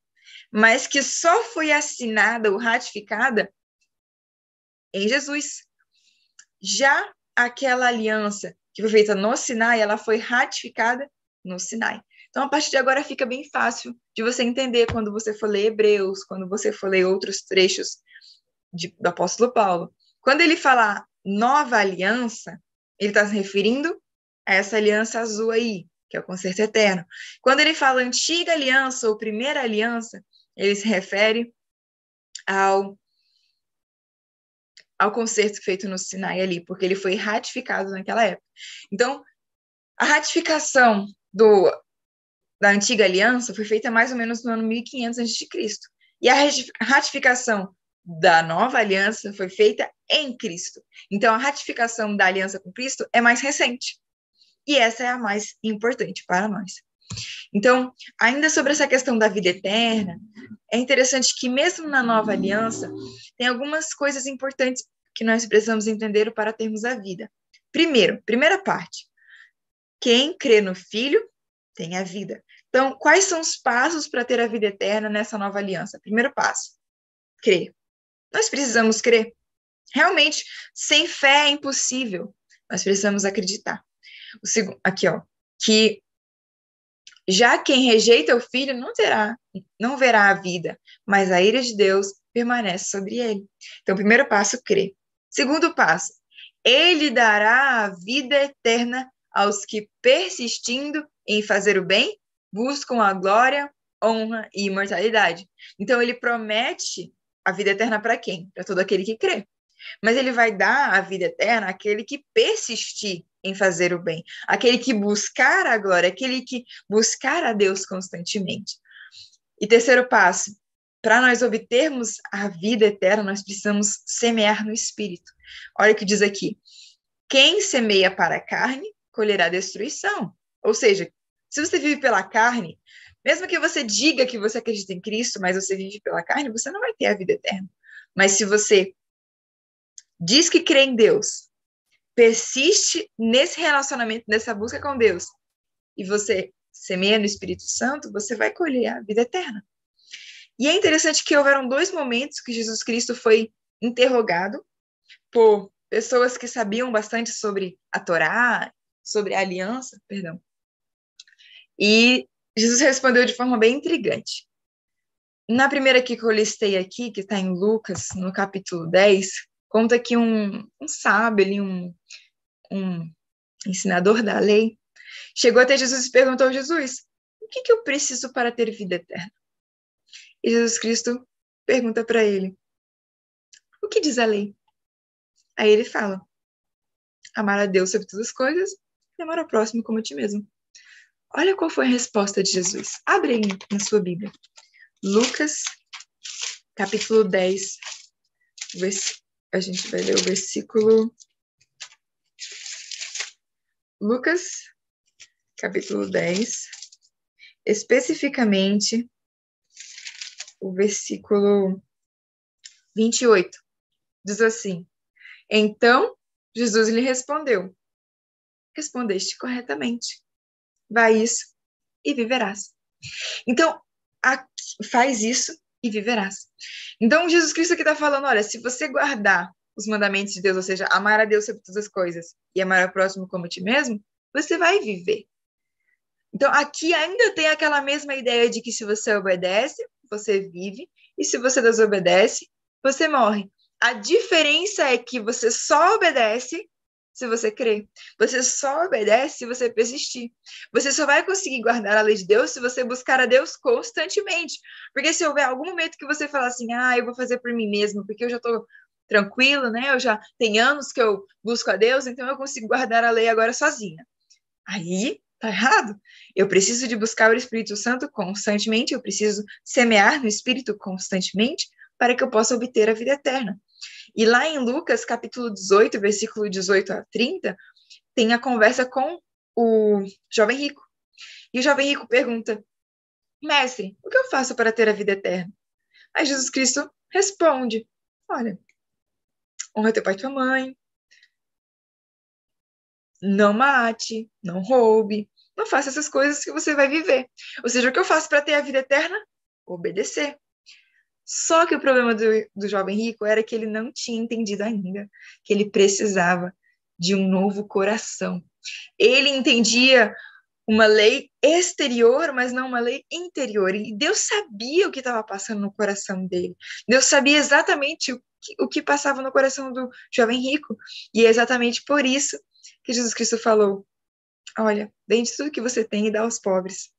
[SPEAKER 2] mas que só foi assinada ou ratificada em Jesus. Já aquela aliança que foi feita no Sinai, ela foi ratificada no Sinai. Então, a partir de agora, fica bem fácil de você entender quando você for ler Hebreus, quando você for ler outros trechos do apóstolo Paulo. Quando ele fala nova aliança, ele está se referindo a essa aliança azul aí, que é o concerto eterno. Quando ele fala antiga aliança ou primeira aliança, ele se refere ao concerto feito no Sinai ali, porque ele foi ratificado naquela época. Então, a ratificação da antiga aliança foi feita mais ou menos no ano 1500 a.C. E a ratificação da nova aliança foi feita em Cristo. Então, a ratificação da aliança com Cristo é mais recente. E essa é a mais importante para nós. Então, ainda sobre essa questão da vida eterna, é interessante que mesmo na nova aliança, tem algumas coisas importantes que nós precisamos entender para termos a vida. Primeiro, primeira parte, quem crê no Filho tem a vida. Então, quais são os passos para ter a vida eterna nessa nova aliança? Primeiro passo, crer. Nós precisamos crer. Realmente, sem fé é impossível. Nós precisamos acreditar. O segundo, aqui, ó, que já quem rejeita o Filho não verá a vida, mas a ira de Deus permanece sobre ele. Então, primeiro passo, crer. Segundo passo, ele dará a vida eterna aos que, persistindo em fazer o bem, buscam a glória, honra e imortalidade. Então, ele promete a vida eterna para quem? Para todo aquele que crê. Mas ele vai dar a vida eterna àquele que persistir em fazer o bem, aquele que buscar a glória, aquele que buscar a Deus constantemente. E terceiro passo, para nós obtermos a vida eterna, nós precisamos semear no Espírito. Olha o que diz aqui. Quem semeia para a carne, colherá destruição. Ou seja, se você vive pela carne, mesmo que você diga que você acredita em Cristo, mas você vive pela carne, você não vai ter a vida eterna. Mas se você diz que crê em Deus, persiste nesse relacionamento, nessa busca com Deus, e você semeia no Espírito Santo, você vai colher a vida eterna. E é interessante que houveram 2 momentos que Jesus Cristo foi interrogado por pessoas que sabiam bastante sobre a Torá, sobre a aliança, perdão. E Jesus respondeu de forma bem intrigante. Na primeira que eu listei aqui, que está em Lucas, no capítulo 10, conta que um sábio ali, um ensinador da lei, chegou até Jesus e perguntou a Jesus, o que eu preciso para ter vida eterna? E Jesus Cristo pergunta para ele, o que diz a lei? Aí ele fala, amar a Deus sobre todas as coisas e amar ao próximo como a ti mesmo. Olha qual foi a resposta de Jesus. Abre aí na sua Bíblia. Lucas, capítulo 10, a gente vai ler o versículo... Lucas, capítulo 10, especificamente o versículo 28, diz assim, então Jesus lhe respondeu, respondeste corretamente, vai isso e viverás. Então, faz isso e viverás. Então, Jesus Cristo aqui está falando, olha, se você guardar os mandamentos de Deus, ou seja, amar a Deus sobre todas as coisas e amar ao próximo como a ti mesmo, você vai viver. Então, aqui ainda tem aquela mesma ideia de que se você obedece, você vive, e se você desobedece, você morre. A diferença é que você só obedece se você crer. Você só obedece se você persistir. Você só vai conseguir guardar a lei de Deus se você buscar a Deus constantemente. Porque se houver algum momento que você falar assim, eu vou fazer por mim mesmo, porque eu já estou tranquilo, né? Eu já tenho anos que eu busco a Deus, então eu consigo guardar a lei agora sozinha. Aí tá errado. Eu preciso de buscar o Espírito Santo constantemente, eu preciso semear no Espírito constantemente para que eu possa obter a vida eterna. E lá em Lucas, capítulo 18, versículo 18 a 30, tem a conversa com o jovem rico. E o jovem rico pergunta, mestre, o que eu faço para ter a vida eterna? Aí Jesus Cristo responde, olha, honra teu pai e tua mãe, não mate, não roube, não faça essas coisas que você vai viver. Ou seja, o que eu faço para ter a vida eterna? Obedecer. Só que o problema do jovem rico era que ele não tinha entendido ainda que ele precisava de um novo coração. Ele entendia uma lei exterior, mas não uma lei interior. E Deus sabia o que estava passando no coração dele. Deus sabia exatamente o que passava no coração do jovem rico. E é exatamente por isso que Jesus Cristo falou: olha, vende tudo que você tem e dá aos pobres.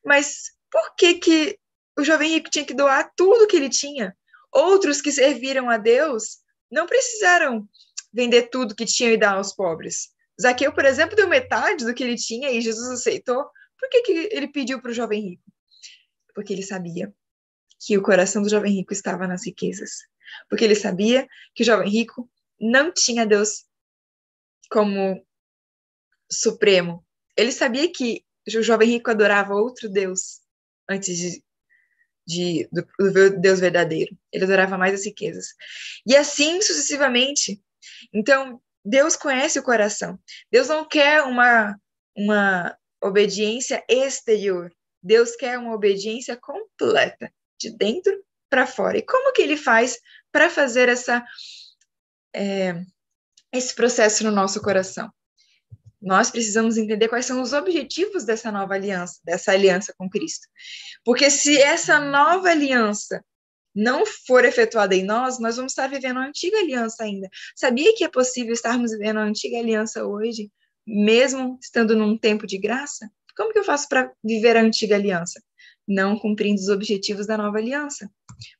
[SPEAKER 2] Mas por que o jovem rico tinha que doar tudo que ele tinha? Outros que serviram a Deus não precisaram vender tudo que tinham e dar aos pobres. Zaqueu, por exemplo, deu metade do que ele tinha e Jesus aceitou. Por que ele pediu para o jovem rico? Porque ele sabia que o coração do jovem rico estava nas riquezas. Porque ele sabia que o jovem rico não tinha Deus como supremo. Ele sabia que o jovem rico adorava outro Deus antes do Deus verdadeiro. Ele adorava mais as riquezas. E assim sucessivamente. Então, Deus conhece o coração. Deus não quer uma obediência exterior. Deus quer uma obediência completa, de dentro para fora. E como que ele faz para fazer esse processo no nosso coração? Nós precisamos entender quais são os objetivos dessa nova aliança, dessa aliança com Cristo. Porque se essa nova aliança não for efetuada em nós, nós vamos estar vivendo a antiga aliança ainda. Sabia que é possível estarmos vivendo a antiga aliança hoje, mesmo estando num tempo de graça? Como que eu faço para viver a antiga aliança? Não cumprindo os objetivos da nova aliança.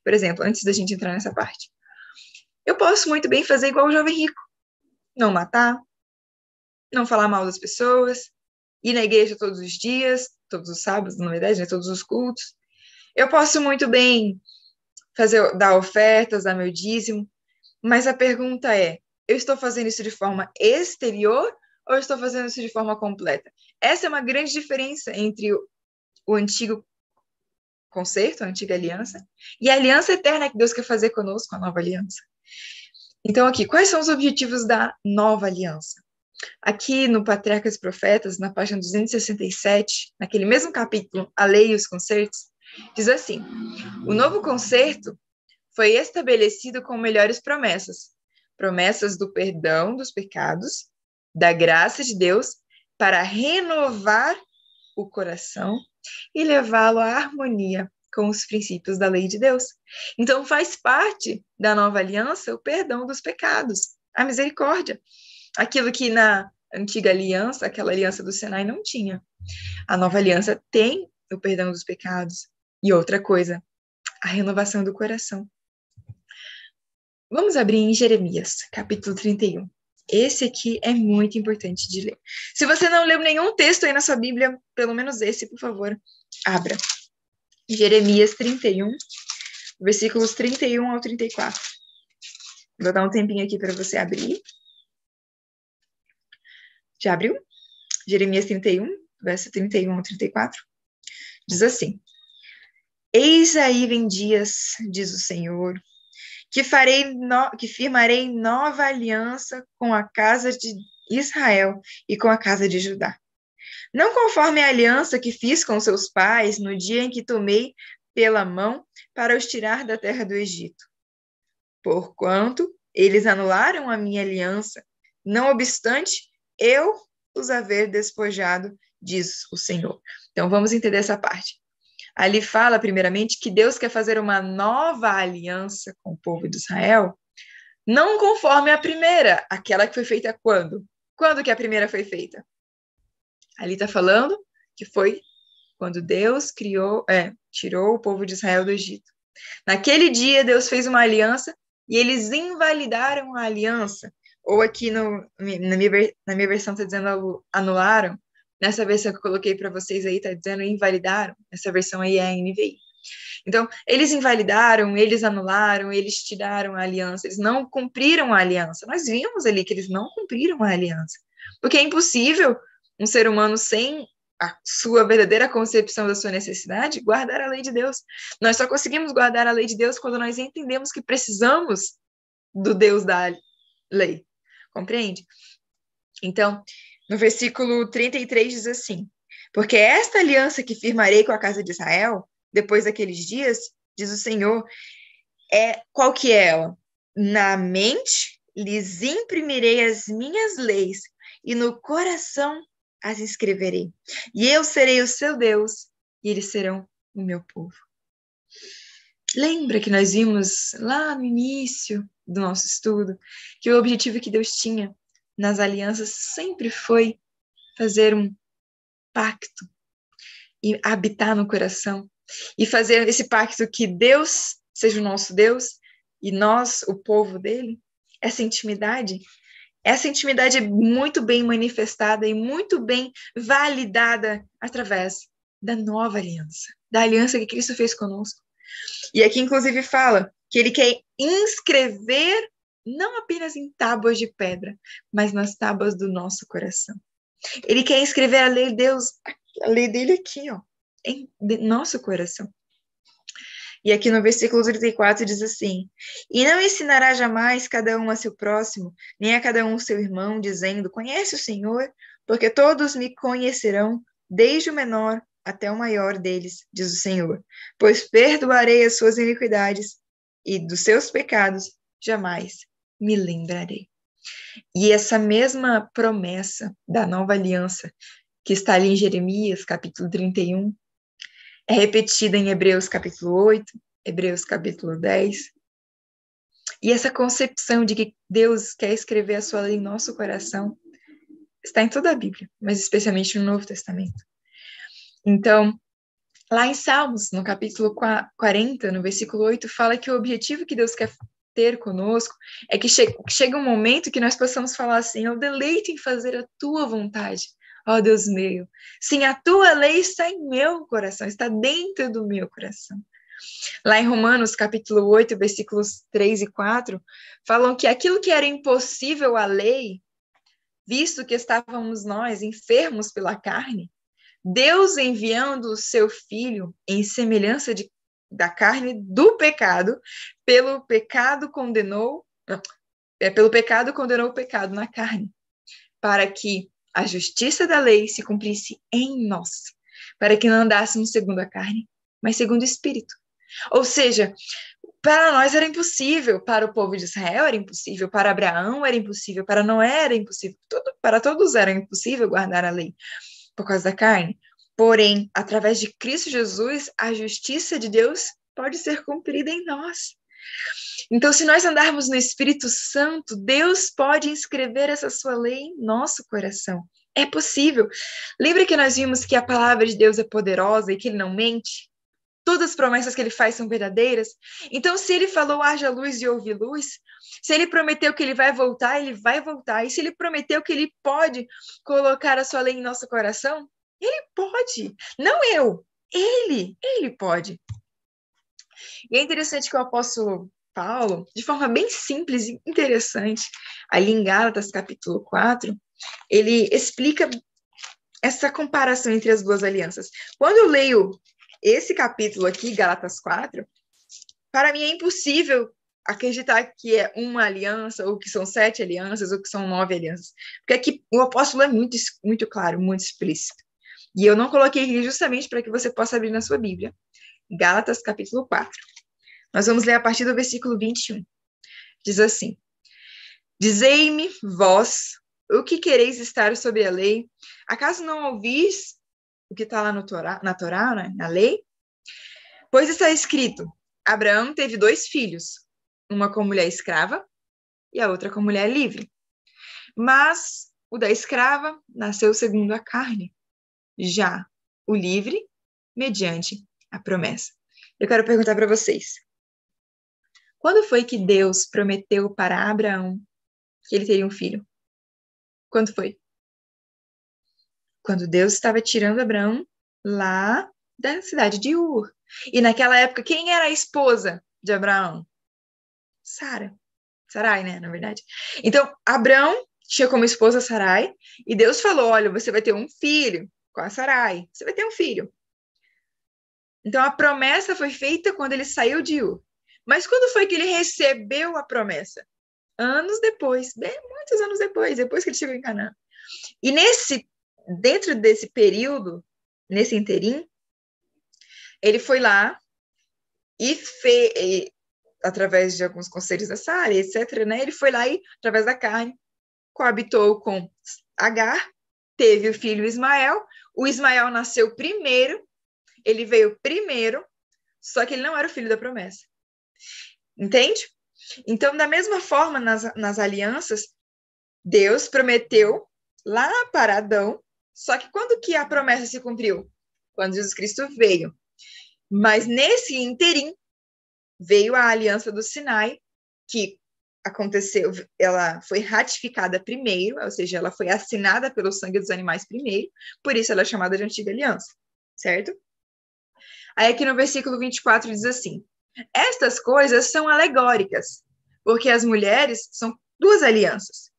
[SPEAKER 2] Por exemplo, antes da gente entrar nessa parte, eu posso muito bem fazer igual o jovem rico. Não matar, não falar mal das pessoas, ir na igreja todos os dias, todos os sábados, na verdade, né, todos os cultos. Eu posso muito bem dar ofertas, dar meu dízimo, mas a pergunta é, eu estou fazendo isso de forma exterior ou eu estou fazendo isso de forma completa? Essa é uma grande diferença entre o antigo concerto, a antiga aliança, e a aliança eterna que Deus quer fazer conosco, a nova aliança. Então aqui, quais são os objetivos da nova aliança? Aqui no Patriarcas e Profetas, na página 267, naquele mesmo capítulo, a lei e os concertos, diz assim: o novo concerto foi estabelecido com melhores promessas, promessas do perdão dos pecados, da graça de Deus, para renovar o coração e levá-lo à harmonia com os princípios da lei de Deus. Então faz parte da nova aliança o perdão dos pecados, a misericórdia. Aquilo que na antiga aliança, aquela aliança do Sinai, não tinha. A nova aliança tem o perdão dos pecados. E outra coisa, a renovação do coração. Vamos abrir em Jeremias, capítulo 31. Esse aqui é muito importante de ler. Se você não leu nenhum texto aí na sua Bíblia, pelo menos esse, por favor, abra. Jeremias 31, versículos 31 ao 34. Vou dar um tempinho aqui para você abrir. Já abriu? Jeremias 31, verso 31 ao 34. Diz assim: eis aí vem dias, diz o Senhor, que firmarei nova aliança com a casa de Israel e com a casa de Judá. Não conforme a aliança que fiz com seus pais no dia em que tomei pela mão para os tirar da terra do Egito. Porquanto eles anularam a minha aliança, não obstante eu os haver despojado, diz o Senhor. Então vamos entender essa parte. Ali fala, primeiramente, que Deus quer fazer uma nova aliança com o povo de Israel, não conforme a primeira, aquela que foi feita quando? Quando que a primeira foi feita? Ali está falando que foi quando Deus tirou o povo de Israel do Egito. Naquele dia, Deus fez uma aliança e eles invalidaram a aliança. Ou aqui na minha versão está dizendo anularam. Nessa versão que eu coloquei para vocês aí está dizendo invalidaram. Essa versão aí é a NVI. Então, eles invalidaram, eles anularam, eles tiraram a aliança, eles não cumpriram a aliança. Nós vimos ali que eles não cumpriram a aliança. Porque é impossível um ser humano sem a sua verdadeira concepção da sua necessidade guardar a lei de Deus. Nós só conseguimos guardar a lei de Deus quando nós entendemos que precisamos do Deus da lei. Compreende? Então, no versículo 33 diz assim: porque esta aliança que firmarei com a casa de Israel, depois daqueles dias, diz o Senhor, qual que é ela? Na mente lhes imprimirei as minhas leis, e no coração as escreverei. E eu serei o seu Deus, e eles serão o meu povo. Lembra que nós vimos lá no início do nosso estudo que o objetivo que Deus tinha nas alianças sempre foi fazer um pacto e habitar no coração e fazer esse pacto que Deus seja o nosso Deus e nós, o povo dele, essa intimidade é muito bem manifestada e muito bem validada através da nova aliança, da aliança que Cristo fez conosco. E aqui, inclusive, fala que ele quer inscrever não apenas em tábuas de pedra, mas nas tábuas do nosso coração. Ele quer inscrever a lei de Deus, a lei dele aqui, ó, em nosso coração. E aqui no versículo 34 diz assim: e não ensinará jamais cada um a seu próximo, nem a cada um seu irmão, dizendo, conhece o Senhor, porque todos me conhecerão, desde o menor até o maior deles, diz o Senhor, pois perdoarei as suas iniquidades, e dos seus pecados jamais me lembrarei. E essa mesma promessa da nova aliança, que está ali em Jeremias, capítulo 31, é repetida em Hebreus, capítulo 8, Hebreus, capítulo 10. E essa concepção de que Deus quer escrever a sua lei em nosso coração está em toda a Bíblia, mas especialmente no Novo Testamento. Então, lá em Salmos, no capítulo 40, no versículo 8, fala que o objetivo que Deus quer ter conosco é que chega um momento que nós possamos falar assim: eu deleito em fazer a tua vontade, ó Deus meu. Sim, a tua lei está em meu coração, está dentro do meu coração. Lá em Romanos, capítulo 8, versículos 3 e 4, falam que aquilo que era impossível à lei, visto que estávamos nós enfermos pela carne, Deus enviando o seu Filho em semelhança da carne do pecado, pelo pecado condenou o pecado na carne, para que a justiça da lei se cumprisse em nós, para que não andássemos segundo a carne, mas segundo o Espírito. Ou seja, para nós era impossível, para o povo de Israel era impossível, para Abraão era impossível, para Noé era impossível, para todos era impossível guardar a lei por causa da carne. Porém, através de Cristo Jesus, a justiça de Deus pode ser cumprida em nós. Então, se nós andarmos no Espírito Santo, Deus pode inscrever essa sua lei em nosso coração. É possível. Lembra que nós vimos que a palavra de Deus é poderosa e que ele não mente? Todas as promessas que ele faz são verdadeiras. Então, se ele falou, haja luz e houve luz, se ele prometeu que ele vai voltar, ele vai voltar. E se ele prometeu que ele pode colocar a sua lei em nosso coração, ele pode. Não eu, ele pode. E é interessante que o apóstolo Paulo, de forma bem simples e interessante, ali em Gálatas, capítulo 4, ele explica essa comparação entre as duas alianças. Quando eu leio esse capítulo aqui, Gálatas 4, para mim é impossível acreditar que é uma aliança, ou que são 7 alianças, ou que são 9 alianças. Porque aqui o apóstolo é muito, muito claro, muito explícito. E eu não coloquei aqui justamente para que você possa abrir na sua Bíblia. Gálatas, capítulo 4. Nós vamos ler a partir do versículo 21. Diz assim: dizei-me, vós, o que quereis estar sobre a lei? Acaso não ouvis o que está lá na Torá, né? Na lei? Pois está escrito, Abraão teve 2 filhos, uma com mulher escrava e a outra com mulher livre. Mas o da escrava nasceu segundo a carne, já o livre, mediante a promessa. Eu quero perguntar para vocês, quando foi que Deus prometeu para Abraão que ele teria um filho? Quando foi? Quando Deus estava tirando Abraão lá da cidade de Ur. E naquela época, quem era a esposa de Abraão? Sarai, né, na verdade. Então, Abraão tinha como esposa Sarai, e Deus falou, olha, você vai ter um filho com a Sarai, você vai ter um filho. Então, a promessa foi feita quando ele saiu de Ur. Mas quando foi que ele recebeu a promessa? anos depois, bem, muitos anos depois que ele chegou em Canaã. E dentro desse período, nesse interim, ele foi lá e fez, através de alguns conselhos da Sara, etc., né? Ele foi lá e, através da carne, coabitou com Agar, teve o filho Ismael. O Ismael nasceu primeiro, ele veio primeiro, só que ele não era o filho da promessa. Entende? Então, da mesma forma, nas alianças, Deus prometeu lá para Adão, só que quando que a promessa se cumpriu? Quando Jesus Cristo veio. Mas nesse interim, veio a aliança do Sinai, que aconteceu, ela foi ratificada primeiro, ou seja, ela foi assinada pelo sangue dos animais primeiro, por isso ela é chamada de Antiga Aliança, certo? Aí aqui no versículo 24 diz assim: estas coisas são alegóricas, porque as mulheres são duas alianças.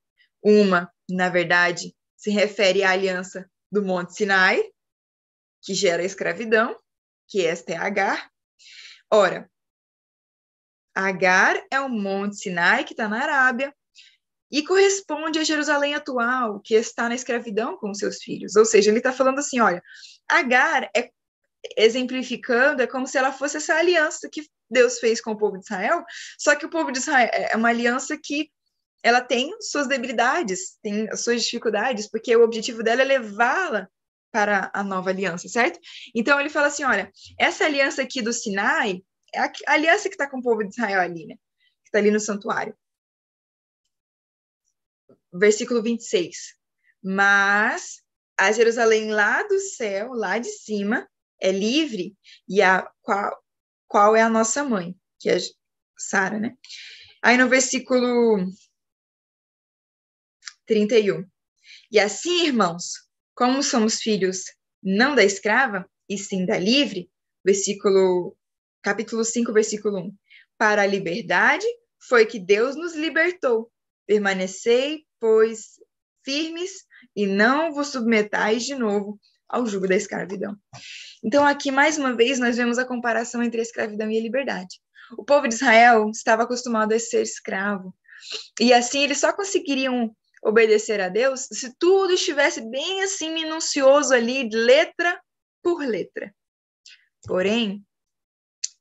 [SPEAKER 2] Uma, na verdade, se refere à aliança do Monte Sinai, que gera a escravidão, que esta é Agar. Ora, Agar é o Monte Sinai, que está na Arábia, e corresponde a Jerusalém atual, que está na escravidão com seus filhos. Ou seja, ele está falando assim, olha, Agar exemplificando, é como se ela fosse essa aliança que Deus fez com o povo de Israel, só que o povo de Israel é uma aliança que ela tem suas debilidades, tem as suas dificuldades, porque o objetivo dela é levá-la para a nova aliança, certo? Então ele fala assim, olha, essa aliança aqui do Sinai é a aliança que está com o povo de Israel ali, né? Que está ali no santuário. Versículo 26. Mas a Jerusalém lá do céu, lá de cima, é livre, e a qual é a nossa mãe, que é Sara, né? Aí no versículo 31. E assim, irmãos, como somos filhos não da escrava, e sim da livre, capítulo 5, versículo 1. Para a liberdade foi que Deus nos libertou. Permanecei, pois, firmes e não vos submetais de novo ao jugo da escravidão. Então, aqui, mais uma vez, nós vemos a comparação entre a escravidão e a liberdade. O povo de Israel estava acostumado a ser escravo. E assim, eles só conseguiriam obedecer a Deus se tudo estivesse bem assim, minucioso ali, letra por letra. Porém,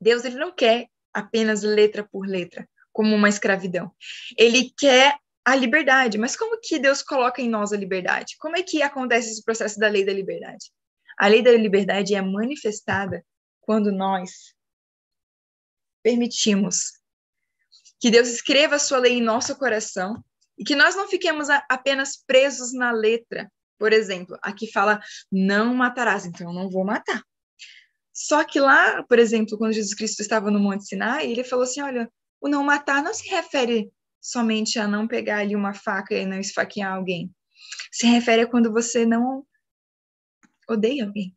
[SPEAKER 2] Deus ele não quer apenas letra por letra, como uma escravidão. Ele quer a liberdade. Mas como que Deus coloca em nós a liberdade? Como é que acontece esse processo da lei da liberdade? A lei da liberdade é manifestada quando nós permitimos que Deus escreva a sua lei em nosso coração e que nós não fiquemos apenas presos na letra. Por exemplo, aqui fala, não matarás, então eu não vou matar. Só que lá, por exemplo, quando Jesus Cristo estava no Monte Sinai, ele falou assim, olha, o não matar não se refere somente a não pegar ali uma faca e não esfaquear alguém. Se refere a quando você não odeia alguém.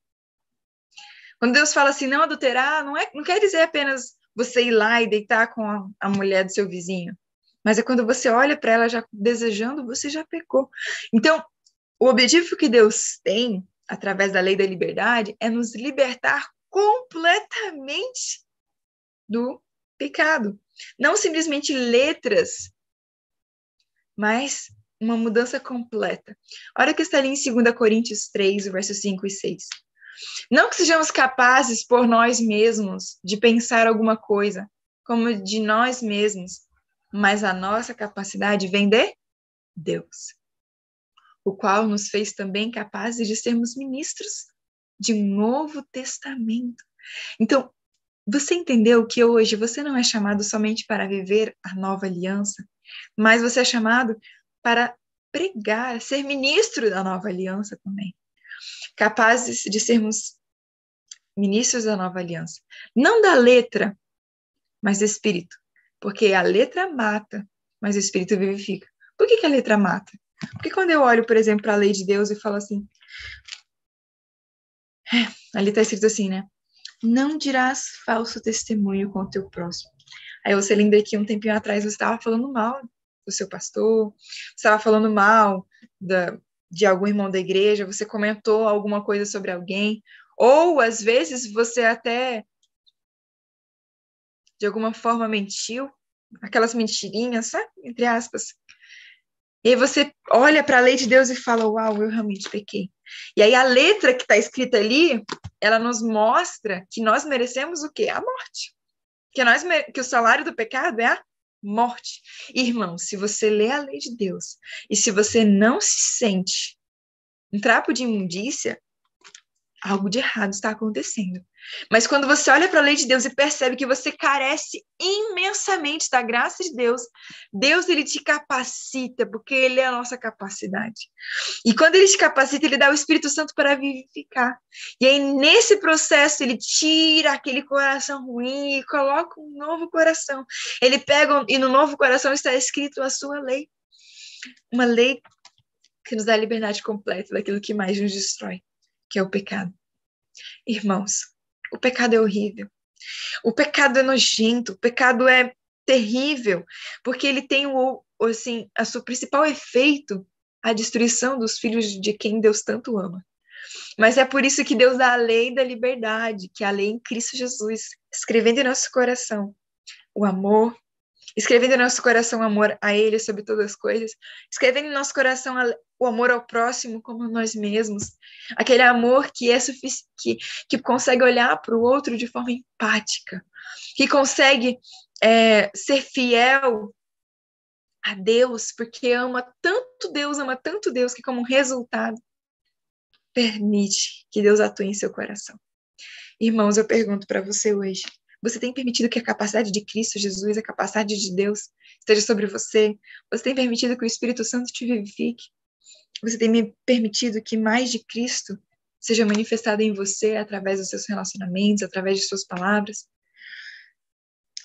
[SPEAKER 2] Quando Deus fala assim, não adulterar, não quer dizer apenas você ir lá e deitar com a mulher do seu vizinho. Mas é quando você olha para ela já desejando, você já pecou. Então, o objetivo que Deus tem, através da lei da liberdade, é nos libertar completamente do pecado. Não simplesmente letras, mas uma mudança completa. Olha que está ali em 2 Coríntios 3, versos 5 e 6. Não que sejamos capazes por nós mesmos de pensar alguma coisa, como de nós mesmos, mas a nossa capacidade vem de Deus, o qual nos fez também capazes de sermos ministros de um novo testamento. Então, você entendeu que hoje você não é chamado somente para viver a nova aliança, mas você é chamado para pregar, ser ministro da nova aliança também. Capazes de sermos ministros da nova aliança. Não da letra, mas do espírito. Porque a letra mata, mas o espírito vivifica. Por que a letra mata? Porque quando eu olho, por exemplo, para a lei de Deus e falo assim, ali está escrito assim, né? Não dirás falso testemunho com o teu próximo. Aí você lembra que um tempinho atrás você estava falando mal do seu pastor, você estava falando mal de algum irmão da igreja, você comentou alguma coisa sobre alguém, ou às vezes você até de alguma forma mentiu, aquelas mentirinhas, sabe? Entre aspas. E aí você olha para a lei de Deus e fala, uau, eu realmente pequei. E aí a letra que está escrita ali, ela nos mostra que nós merecemos o quê? A morte. Que o salário do pecado é a morte. Irmão, se você lê a lei de Deus e se você não se sente um trapo de imundícia, algo de errado está acontecendo. Mas quando você olha para a lei de Deus e percebe que você carece imensamente da graça de Deus, Deus ele te capacita, porque ele é a nossa capacidade. E quando ele te capacita, ele dá o Espírito Santo para vivificar. E aí, nesse processo, ele tira aquele coração ruim e coloca um novo coração. Ele pega, e no novo coração está escrito a sua lei. Uma lei que nos dá a liberdade completa daquilo que mais nos destrói, que é o pecado. Irmãos, o pecado é horrível. O pecado é nojento, o pecado é terrível, porque ele tem assim, a seu principal efeito a destruição dos filhos de quem Deus tanto ama. Mas é por isso que Deus dá a lei da liberdade, que é a lei em Cristo Jesus, escrevendo em nosso coração o amor, escrevendo em nosso coração o amor a Ele sobre todas as coisas, escrevendo em nosso coração o amor ao próximo como a nós mesmos, aquele amor que é que consegue olhar para o outro de forma empática, que consegue ser fiel a Deus, porque ama tanto Deus, que como resultado, permite que Deus atue em seu coração. Irmãos, eu pergunto para você hoje, você tem permitido que a capacidade de Cristo Jesus, a capacidade de Deus, esteja sobre você? Você tem permitido que o Espírito Santo te vivifique? Você tem me permitido que mais de Cristo seja manifestado em você através dos seus relacionamentos, através de suas palavras?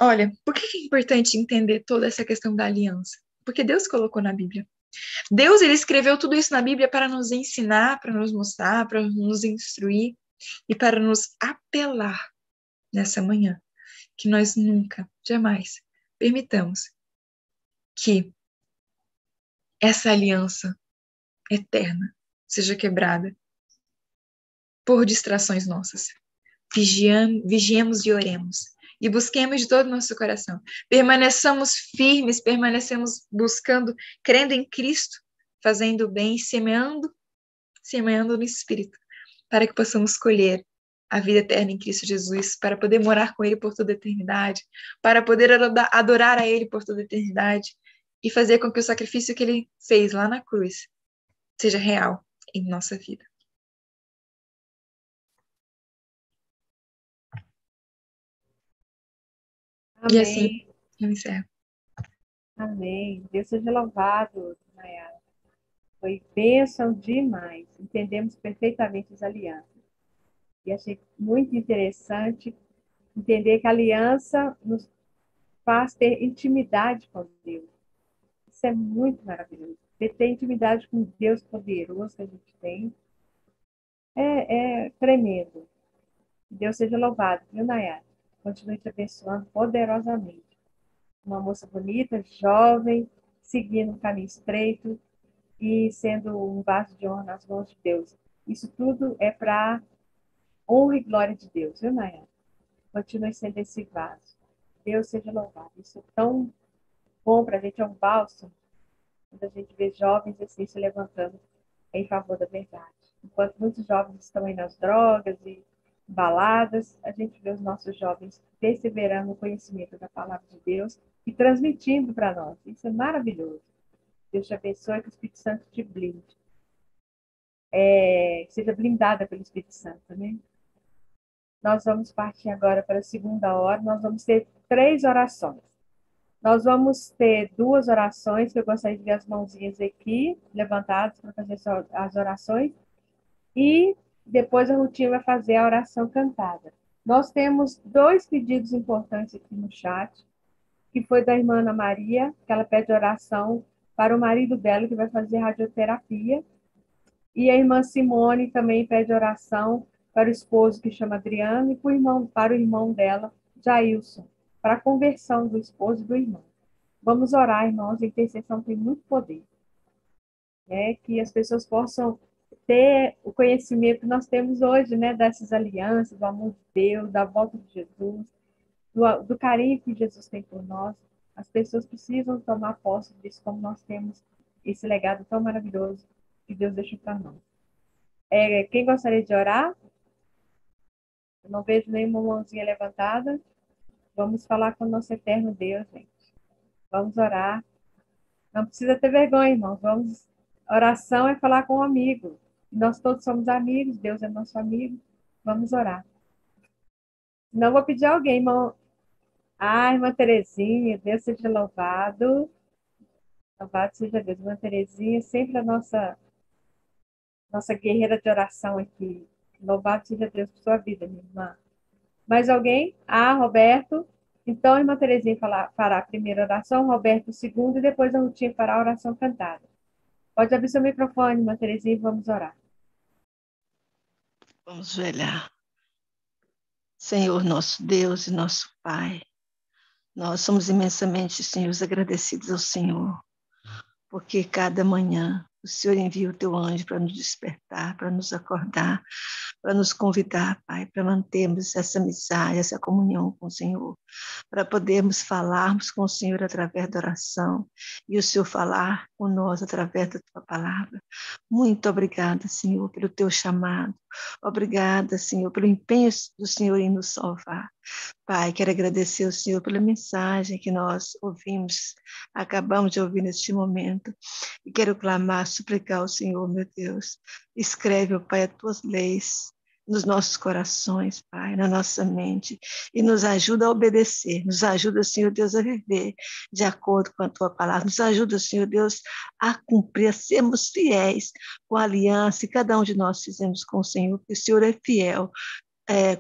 [SPEAKER 2] Olha, por que é importante entender toda essa questão da aliança? Porque Deus colocou na Bíblia. Deus, ele escreveu tudo isso na Bíblia para nos ensinar, para nos mostrar, para nos instruir e para nos apelar nessa manhã, que nós nunca, jamais permitamos que essa aliança eterna seja quebrada por distrações nossas. Vigiemos e oremos. E busquemos de todo o nosso coração. Permaneçamos firmes, permanecemos buscando, crendo em Cristo, fazendo o bem, semeando no Espírito, para que possamos colher a vida eterna em Cristo Jesus, para poder morar com Ele por toda a eternidade, para poder adorar a Ele por toda a eternidade e fazer com que o sacrifício que Ele fez lá na cruz seja real em nossa vida.
[SPEAKER 1] Amém.
[SPEAKER 2] E assim, eu encerro.
[SPEAKER 1] Amém. Deus seja louvado, Nayara. Foi bênção demais. Entendemos perfeitamente as alianças. E achei muito interessante entender que a aliança nos faz ter intimidade com Deus. Isso é muito maravilhoso. Ter intimidade com Deus poderoso que a gente tem é tremendo. Deus seja louvado, viu, Nayara? Continue te abençoando poderosamente. Uma moça bonita, jovem, seguindo um caminho estreito e sendo um vaso de honra nas mãos de Deus. Isso tudo é para honra e glória de Deus, viu, Nayara? Continue sendo esse vaso. Deus seja louvado. Isso é tão bom para a gente, é um bálsamo, quando a gente vê jovens assim se levantando em favor da verdade. Enquanto muitos jovens estão aí nas drogas e baladas, a gente vê os nossos jovens perseverando no conhecimento da palavra de Deus e transmitindo para nós. Isso é maravilhoso. Deus te abençoe, que o Espírito Santo te blinde. Seja blindada pelo Espírito Santo, né? Nós vamos partir agora para a segunda hora. Nós vamos ter 3 orações. Nós vamos ter 2 orações, que eu gostaria de ver as mãozinhas aqui, levantadas para fazer as orações. E depois a Rutinha vai fazer a oração cantada. Nós temos 2 pedidos importantes aqui no chat, que foi da irmã Ana Maria, que ela pede oração para o marido dela, que vai fazer radioterapia. E a irmã Simone também pede oração para o esposo, que chama Adriano, e para o irmão dela, Jailson, para a conversão do esposo e do irmão. Vamos orar, irmãos, a intercessão tem muito poder. Que as pessoas possam ter o conhecimento que nós temos hoje, né, dessas alianças, do amor de Deus, da volta de Jesus, do carinho que Jesus tem por nós. As pessoas precisam tomar posse disso, como nós temos esse legado tão maravilhoso que Deus deixou para nós. Quem gostaria de orar? Eu não vejo nenhuma mãozinha levantada. Vamos falar com o nosso eterno Deus, gente. Vamos orar. Não precisa ter vergonha, irmãos. Vamos. Oração é falar com um amigo. Nós todos somos amigos, Deus é nosso amigo. Vamos orar. Não vou pedir a alguém, irmão. Ah, irmã Terezinha, Deus seja louvado. Louvado seja Deus. Irmã Terezinha, sempre a nossa guerreira de oração aqui. Louvado seja Deus por sua vida, minha irmã. Mais alguém? Ah, Roberto. Então, a irmã Terezinha fará a primeira oração, Roberto, o segundo, e depois a Rutinha fará a oração cantada. Pode abrir seu microfone, irmã Terezinha, e vamos orar.
[SPEAKER 3] Vamos velhar. Senhor, nosso Deus e nosso Pai, nós somos imensamente, Senhor, agradecidos ao Senhor, porque cada manhã o Senhor envia o teu anjo para nos despertar, para nos acordar, para nos convidar, Pai, para mantermos essa amizade, essa comunhão com o Senhor, para podermos falarmos com o Senhor através da oração e o Senhor falar com nós através da tua palavra. Muito obrigada, Senhor, pelo teu chamado. Obrigada, Senhor, pelo empenho do Senhor em nos salvar. Pai, quero agradecer ao Senhor pela mensagem que nós ouvimos, acabamos de ouvir neste momento. E quero clamar, suplicar ao Senhor, meu Deus. Escreve, ó Pai, as tuas leis nos nossos corações, Pai, na nossa mente, e nos ajuda a obedecer, nos ajuda, Senhor Deus, a viver de acordo com a tua palavra, nos ajuda, Senhor Deus, a cumprir, a sermos fiéis com a aliança que cada um de nós fizemos com o Senhor, porque o Senhor é fiel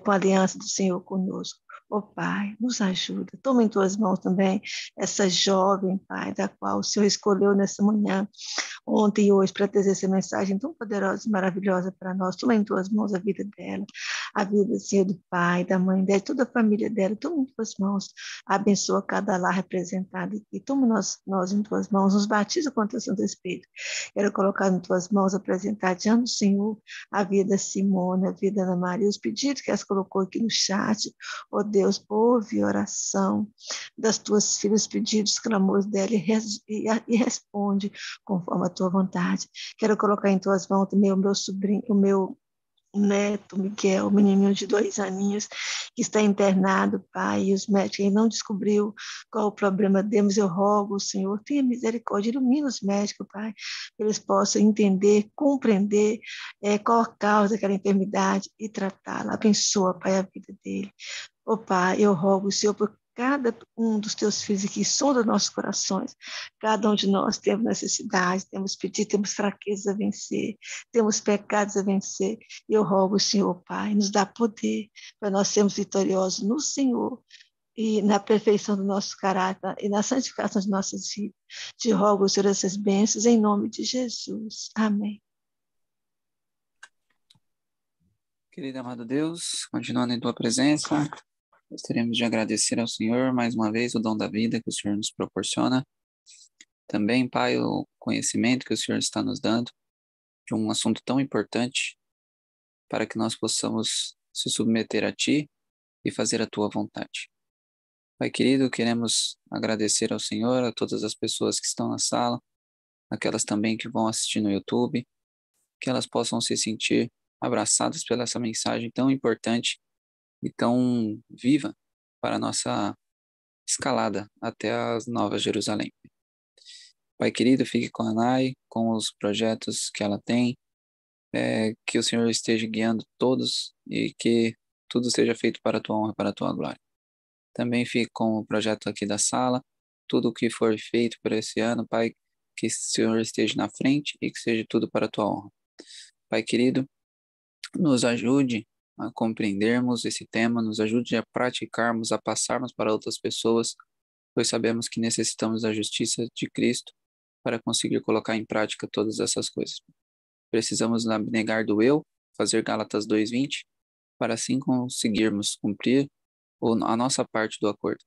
[SPEAKER 3] com a aliança do Senhor conosco. Ó Pai, nos ajuda. Toma em tuas mãos também essa jovem, Pai, da qual o Senhor escolheu nessa manhã, ontem e hoje, para trazer essa mensagem tão poderosa e maravilhosa para nós. Toma em tuas mãos a vida dela, a vida, Senhor, do pai, da mãe dela, toda a família dela. Toma em tuas mãos. Abençoa cada lar representado aqui. Toma nós em tuas mãos. Nos batiza com o teu Santo Espírito. Quero colocar em tuas mãos, apresentar diante do Senhor a vida da Simone, a vida da Ana Maria, os pedidos que elas colocou aqui no chat. Ó Deus, ouve a oração das tuas filhas, pedidos, clamores dela e responde conforme a tua vontade. Quero colocar em tuas mãos também o meu sobrinho, o meu neto, Miguel, o menininho de 2 aninhos, que está internado, Pai, e os médicos ainda não descobriu qual o problema dele, eu rogo, Senhor, tenha misericórdia, ilumina os médicos, Pai, que eles possam entender, compreender qual a causa daquela enfermidade e tratá-la. Abençoa, Pai, a vida dele. Ó Pai, eu rogo, Senhor, por cada um dos teus filhos aqui, sonda nossos corações. Cada um de nós temos necessidade, temos pedido, temos fraquezas a vencer, temos pecados a vencer. E eu rogo, Senhor, Pai, nos dá poder para nós sermos vitoriosos no Senhor e na perfeição do nosso caráter e na santificação de nossas vidas. Te rogo, Senhor, essas bênçãos em nome de Jesus. Amém.
[SPEAKER 4] Querido amado Deus, continuando em tua presença, gostaríamos de agradecer ao Senhor mais uma vez o dom da vida que o Senhor nos proporciona. Também, Pai, o conhecimento que o Senhor está nos dando de um assunto tão importante para que nós possamos se submeter a Ti e fazer a Tua vontade. Pai querido, queremos agradecer ao Senhor, a todas as pessoas que estão na sala, aquelas também que vão assistir no YouTube, que elas possam se sentir abraçadas pela essa mensagem tão importante e tão viva para a nossa escalada até a Nova Jerusalém. Pai querido, fique com a Nai, com os projetos que ela tem, que o Senhor esteja guiando todos e que tudo seja feito para a tua honra, para a tua glória. Também fique com o projeto aqui da sala, tudo o que for feito por esse ano, Pai, que o Senhor esteja na frente e que seja tudo para a tua honra. Pai querido, nos ajude a compreendermos esse tema, nos ajude a praticarmos, a passarmos para outras pessoas, pois sabemos que necessitamos da justiça de Cristo para conseguir colocar em prática todas essas coisas. Precisamos abnegar do eu, fazer Gálatas 2:20, para assim conseguirmos cumprir a nossa parte do acordo.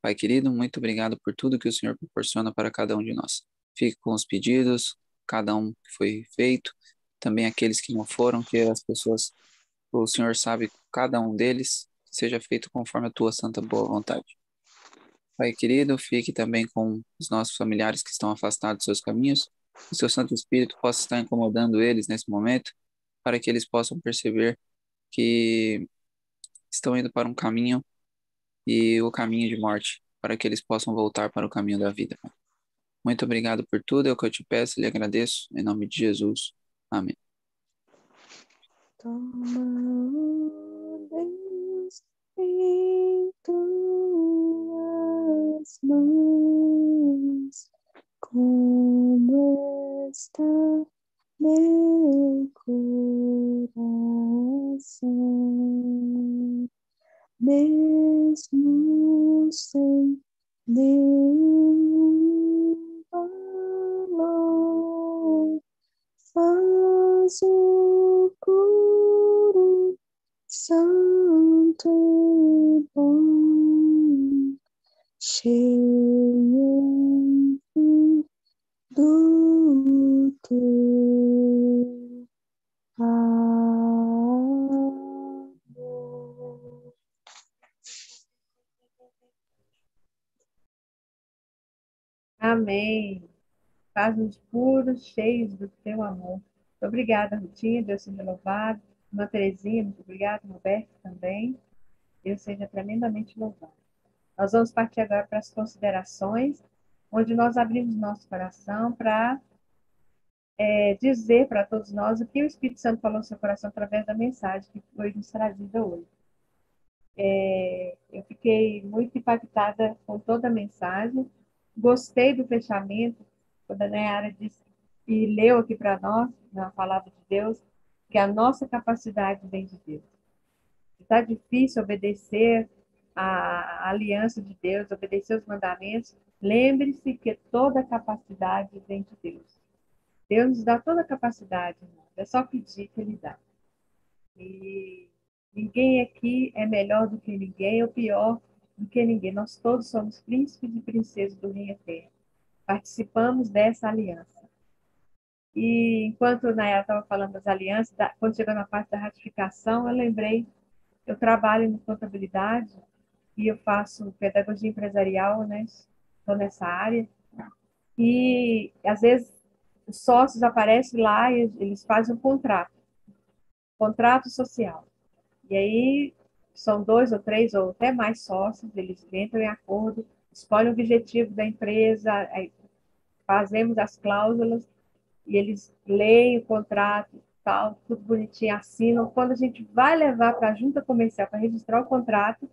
[SPEAKER 4] Pai querido, muito obrigado por tudo que o Senhor proporciona para cada um de nós. Fique com os pedidos, cada um que foi feito, também aqueles que não foram, que as pessoas, o Senhor sabe cada um deles, seja feito conforme a tua santa boa vontade. Pai querido, fique também com os nossos familiares que estão afastados dos seus caminhos. Que o seu Santo Espírito possa estar incomodando eles nesse momento, para que eles possam perceber que estão indo para um caminho e o caminho de morte, para que eles possam voltar para o caminho da vida. Muito obrigado por tudo, é o que eu te peço e lhe agradeço, em nome de Jesus. Amém.
[SPEAKER 2] Toma, ó Deus, em tuas mãos, como está meu coração, mesmo sem nenhum valor, faz o puro, santo e bom, cheio do teu amor.
[SPEAKER 1] Amém. Faz-nos puros, cheios do teu amor. Muito obrigada, Rutinha. Deus seja louvado. Irmã Terezinha, muito obrigada. Roberto também. Deus seja tremendamente louvado. Nós vamos partir agora para as considerações, onde nós abrimos nosso coração para dizer para todos nós o que o Espírito Santo falou no seu coração através da mensagem que foi nos trazida hoje. Eu fiquei muito impactada com toda a mensagem. Gostei do fechamento, quando a Nayara disse e leu aqui para nós, na palavra de Deus, que a nossa capacidade vem de Deus. Está difícil obedecer a aliança de Deus, obedecer os mandamentos. Lembre-se que toda capacidade vem de Deus. Deus nos dá toda a capacidade, irmão. É só pedir que Ele dá. E ninguém aqui é melhor do que ninguém ou pior do que ninguém. Nós todos somos príncipes e princesas do Reino Eterno. Participamos dessa aliança. E enquanto a Nayara estava falando das alianças, quando chegou na parte da ratificação, eu lembrei, eu trabalho em contabilidade e eu faço pedagogia empresarial, né? Estou nessa área. E às vezes os sócios aparecem lá e eles fazem um contrato social. E aí são 2 ou 3 ou até mais sócios, eles entram em acordo, escolhem o objetivo da empresa, fazemos as cláusulas e eles leem o contrato, tal, tudo bonitinho, assinam. Quando a gente vai levar para a junta comercial para registrar o contrato,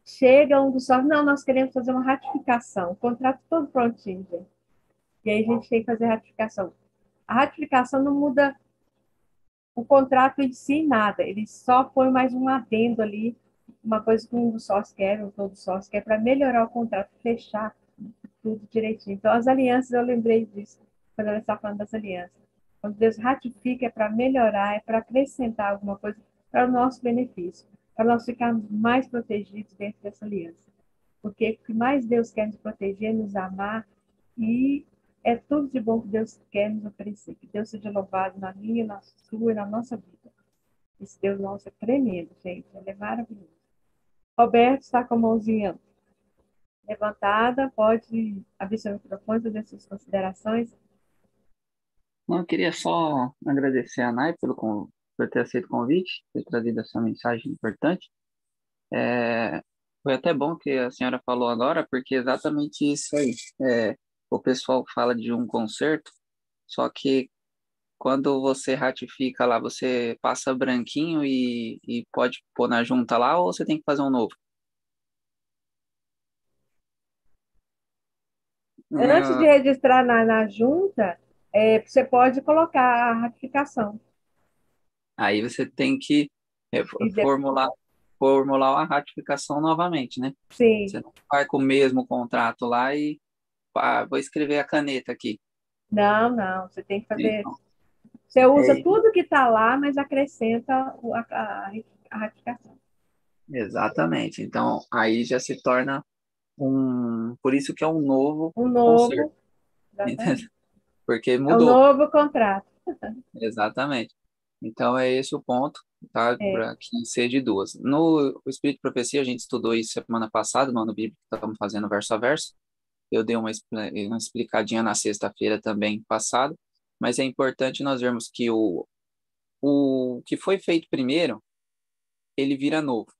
[SPEAKER 1] chega um dos sócios, não, nós queremos fazer uma ratificação, o contrato todo prontinho, gente. E aí a gente tem que fazer a ratificação. A ratificação não muda o contrato em si, nada. Ele só põe mais um adendo ali, uma coisa que um dos sócios quer, ou todo sócio quer, para melhorar o contrato, fechar tudo direitinho. Então, as alianças, eu lembrei disso, quando ela está falando das alianças. Quando Deus ratifica, é para melhorar, é para acrescentar alguma coisa para o nosso benefício, para nós ficarmos mais protegidos dentro dessa aliança. Porque o que mais Deus quer nos proteger, nos amar, e é tudo de bom que Deus quer nos oferecer. Que Deus seja louvado na minha, na sua e na nossa vida. Esse Deus nosso é tremendo, gente. Ele é maravilhoso. Roberto está com a mãozinha levantada. Pode abrir seu microfone, fazer suas considerações.
[SPEAKER 4] Não, eu queria só agradecer a Nai por ter aceito o convite, ter trazido essa mensagem importante. Foi até bom que a senhora falou agora, porque é exatamente isso aí. O pessoal fala de um concerto, só que quando você ratifica lá, você passa branquinho e pode pôr na junta lá, ou você tem que fazer um novo?
[SPEAKER 1] Antes de
[SPEAKER 4] É,
[SPEAKER 1] registrar na junta, você pode colocar a ratificação.
[SPEAKER 4] aí você tem que é,
[SPEAKER 1] E
[SPEAKER 4] formular a ratificação novamente, né?
[SPEAKER 1] sim,
[SPEAKER 4] Você não vai com o mesmo contrato lá e vou escrever a caneta aqui.
[SPEAKER 1] não, você tem que fazer.
[SPEAKER 4] Então,
[SPEAKER 1] Você usa
[SPEAKER 4] é,
[SPEAKER 1] tudo que está lá, mas acrescenta a ratificação.
[SPEAKER 4] exatamente. Então, aí já se torna por isso que é um novo
[SPEAKER 1] Um
[SPEAKER 4] concerto,
[SPEAKER 1] novo,
[SPEAKER 4] entendeu?
[SPEAKER 1] exatamente.
[SPEAKER 4] Porque
[SPEAKER 1] É um
[SPEAKER 4] mudou,
[SPEAKER 1] novo contrato.
[SPEAKER 4] exatamente. Então, é esse o ponto, tá?
[SPEAKER 1] É,
[SPEAKER 4] Para que seja de duas. No o Espírito de Profecia, a gente estudou isso semana passada, no ano bíblico, que estamos fazendo verso a verso. Eu dei uma explicadinha na sexta-feira também passada, mas é importante nós vermos que o que foi feito primeiro, ele vira novo,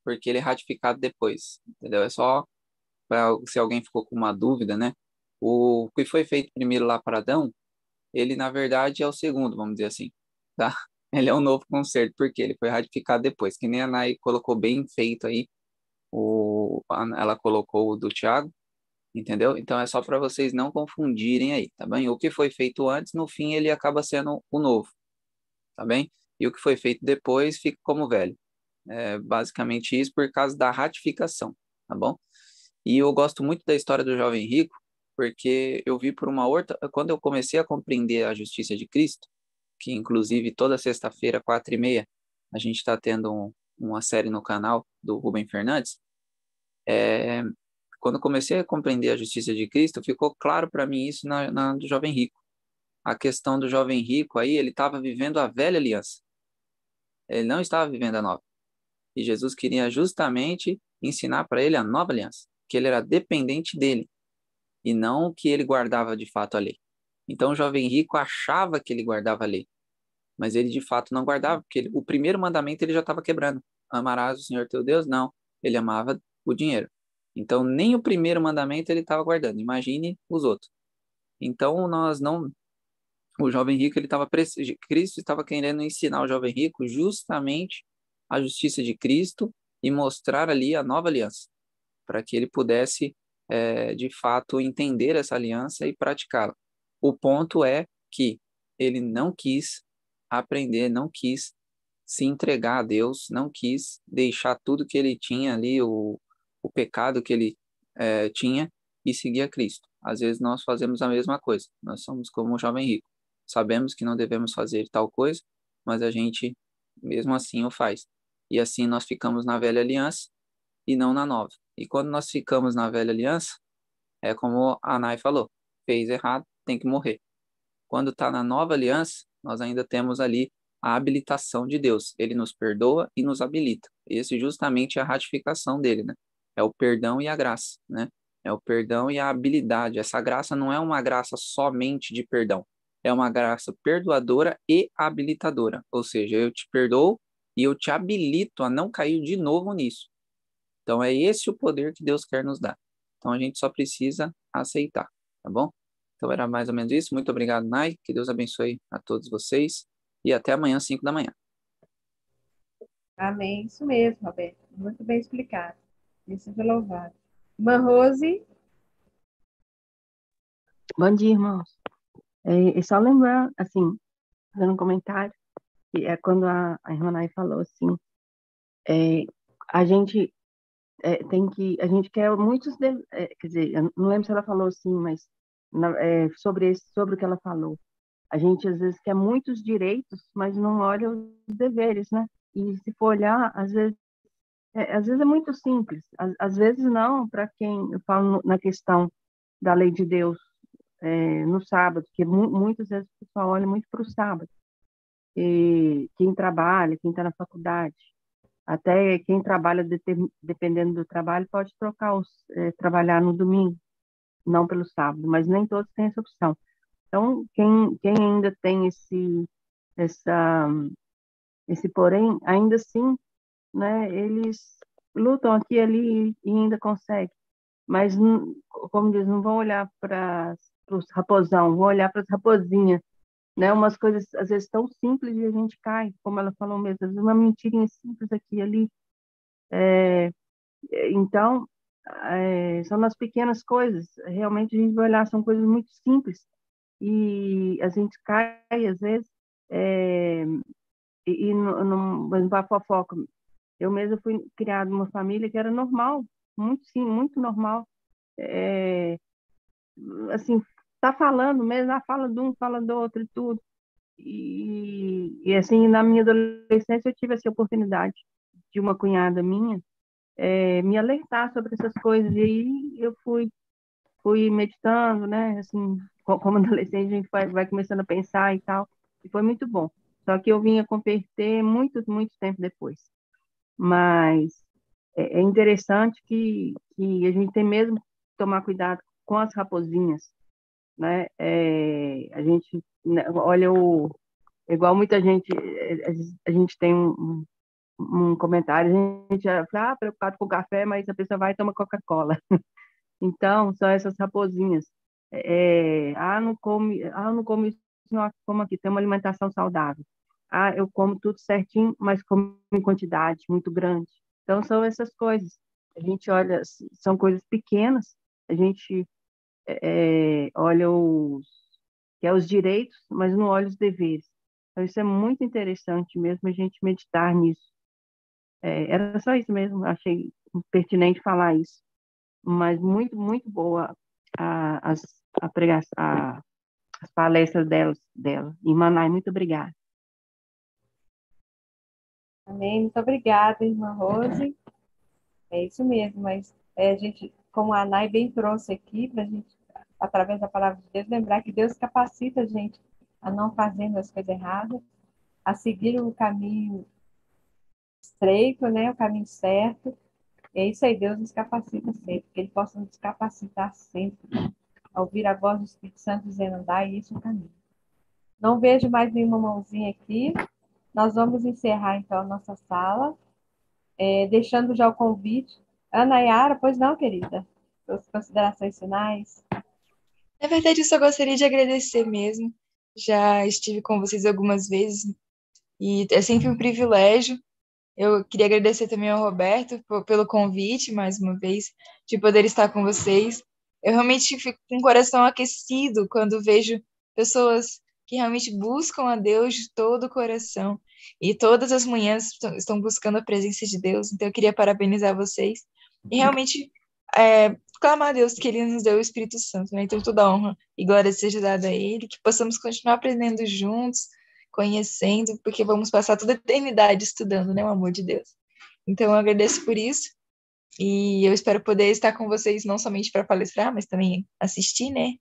[SPEAKER 4] porque ele é ratificado depois, entendeu? É só se alguém ficou com uma dúvida, né? O que foi feito primeiro lá para Adão, ele na verdade é o segundo, vamos dizer assim, tá? Ele é um novo concerto, porque ele foi ratificado depois, que nem a Nai colocou bem feito aí, ela colocou o do Tiago, entendeu? Então é só para vocês não confundirem aí, tá bem? O que foi feito antes, no fim ele acaba sendo o novo, tá bem? E o que foi feito depois fica como velho. É basicamente isso por causa da ratificação, tá bom? E eu gosto muito da história do jovem rico, porque eu vi por uma outra, quando eu comecei a compreender a justiça de Cristo, que inclusive toda sexta-feira, 4h30, a gente está tendo uma série no canal do Rubem Fernandes, é, quando eu comecei a compreender a justiça de Cristo, ficou claro para mim isso do jovem rico. A questão do jovem rico aí, ele estava vivendo a velha aliança, ele não estava vivendo a nova. E Jesus queria justamente ensinar para ele a nova aliança, que ele era dependente dele, e não que ele guardava de fato a lei. Então o jovem rico achava que ele guardava a lei, mas ele de fato não guardava, porque o primeiro mandamento ele já estava quebrando. Amarás o Senhor teu Deus? Não, ele amava o dinheiro. Então nem o primeiro mandamento ele estava guardando. Imagine os outros. Então nós não, o jovem rico ele estava Cristo estava querendo ensinar o jovem rico justamente a justiça de Cristo e mostrar ali a nova aliança, para que ele pudesse de fato entender essa aliança e praticá-la. O ponto é que ele não quis aprender, não quis se entregar a Deus, não quis deixar tudo que ele tinha ali, o pecado que ele tinha, e seguir a Cristo. Às vezes nós fazemos a mesma coisa, nós somos como o jovem rico. Sabemos que não devemos fazer tal coisa, mas a gente mesmo assim o faz. E assim nós ficamos na velha aliança e não na nova. E quando nós ficamos na velha aliança, é como a Nai falou, fez errado, tem que morrer. Quando está na nova aliança, nós ainda temos ali a habilitação de Deus. Ele nos perdoa e nos habilita. Esse justamente é a ratificação dele, né? É o perdão e a graça, né? É o perdão e a habilidade. Essa graça não é uma graça somente de perdão. É uma graça perdoadora e habilitadora. Ou seja, eu te perdoo e eu te habilito a não cair de novo nisso. Então é esse o poder que Deus quer nos dar. Então a gente só precisa aceitar, tá bom? Então era mais ou menos isso. Muito obrigado, Nai. Que Deus abençoe a todos vocês. E até amanhã, 5 da manhã.
[SPEAKER 1] amém. Isso mesmo, Roberto. Muito bem explicado. Isso seja louvado. Irmã Rose,
[SPEAKER 5] Bom dia, irmãos. É só lembrar, assim, fazendo um comentário, que é quando a irmã Nay falou assim, é, a gente a gente quer muitos, quer dizer, eu não lembro se ela falou assim, mas sobre o que ela falou. A gente às vezes quer muitos direitos, mas não olha os deveres, né? E se for olhar, às vezes é muito simples, às vezes não, para quem, eu falo na questão da lei de Deus, no sábado, que muitas vezes o pessoal olha muito para o sábado. E quem trabalha, quem está na faculdade, até quem trabalha, dependendo do trabalho, pode trabalhar no domingo, não pelo sábado, mas nem todos têm essa opção. Então, quem ainda tem essa, esse porém, ainda assim, né, eles lutam aqui e ali e ainda conseguem. Mas, como diz, não vão olhar para os raposão, vão olhar para as raposinhas, né? Umas coisas, às vezes, tão simples e a gente cai, como ela falou mesmo, às vezes uma mentirinha simples aqui e ali. Então, são nas pequenas coisas, realmente a gente vai olhar, são coisas muito simples e a gente cai, às vezes, e não vai fofoca. Eu mesma fui criada numa família que era normal, muito sim, muito normal. É, assim, tá falando mesmo, fala de um, fala do outro e tudo. E assim, na minha adolescência eu tive essa oportunidade de uma cunhada minha me alertar sobre essas coisas. E aí eu fui meditando, né? Assim, como adolescente a gente vai começando a pensar e tal. E foi muito bom. Só que eu vinha converter muito, muito tempo depois. Mas é interessante que a gente tem mesmo que tomar cuidado com as raposinhas, né? A gente, né, olha, igual muita gente, a gente tem um comentário, a gente fala, preocupado com o café, mas a pessoa vai e toma Coca-Cola. Então, são essas raposinhas. Não como isso, não como aqui, tem uma alimentação saudável. Eu como tudo certinho, mas como em quantidade muito grande. Então, são essas coisas. A gente olha, são coisas pequenas, a gente olha os direitos, mas não olha os deveres. Então, isso é muito interessante mesmo, a gente meditar nisso. Era só isso mesmo, achei pertinente falar isso. Mas muito, muito boa as palestras dela. E, Manai, muito obrigada.
[SPEAKER 1] Amém. Muito obrigada, irmã Rose. É isso mesmo, mas a gente, como a Nai bem trouxe aqui, para a gente, através da palavra de Deus, lembrar que Deus capacita a gente a não fazer as coisas erradas, a seguir o caminho estreito, né, o caminho certo. E é isso aí, Deus nos capacita sempre, que Ele possa nos capacitar sempre a ouvir a voz do Espírito Santo dizendo, andar isso é o caminho. Não vejo mais nenhuma mãozinha aqui. Nós vamos encerrar, então, a nossa sala, deixando já o convite. Ana Yara, pois não, querida? Suas considerações finais?
[SPEAKER 2] Na verdade, eu só gostaria de agradecer mesmo. Já estive com vocês algumas vezes e é sempre um privilégio. Eu queria agradecer também ao Roberto pelo convite, mais uma vez, de poder estar com vocês. Eu realmente fico com o coração aquecido quando vejo pessoas que realmente buscam a Deus de todo o coração e todas as manhãs estão buscando a presença de Deus. Então, eu queria parabenizar vocês e realmente clamar a Deus que Ele nos deu o Espírito Santo, né? Então, toda honra e glória seja dada a Ele, que possamos continuar aprendendo juntos, conhecendo, porque vamos passar toda a eternidade estudando, né, o amor de Deus. Então, eu agradeço por isso e eu espero poder estar com vocês não somente para palestrar, mas também assistir, né,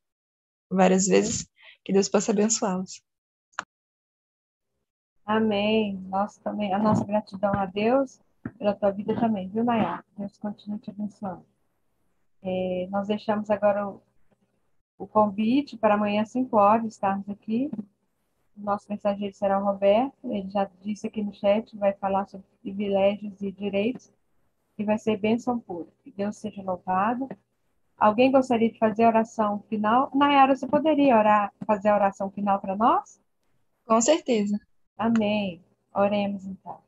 [SPEAKER 2] várias vezes. Que Deus possa abençoá-los.
[SPEAKER 1] Amém. Também, a nossa gratidão a Deus pela tua vida também, viu, Nayara? Deus continue te abençoando. Nós deixamos agora o convite para amanhã às 5 horas estarmos aqui. O nosso mensageiro será o Roberto. Ele já disse aqui no chat, vai falar sobre privilégios e direitos, e vai ser bênção pura. Que Deus seja louvado. Alguém gostaria de fazer a oração final? Nayara, você poderia fazer a oração final para nós?
[SPEAKER 2] Com certeza.
[SPEAKER 1] Amém. Oremos então.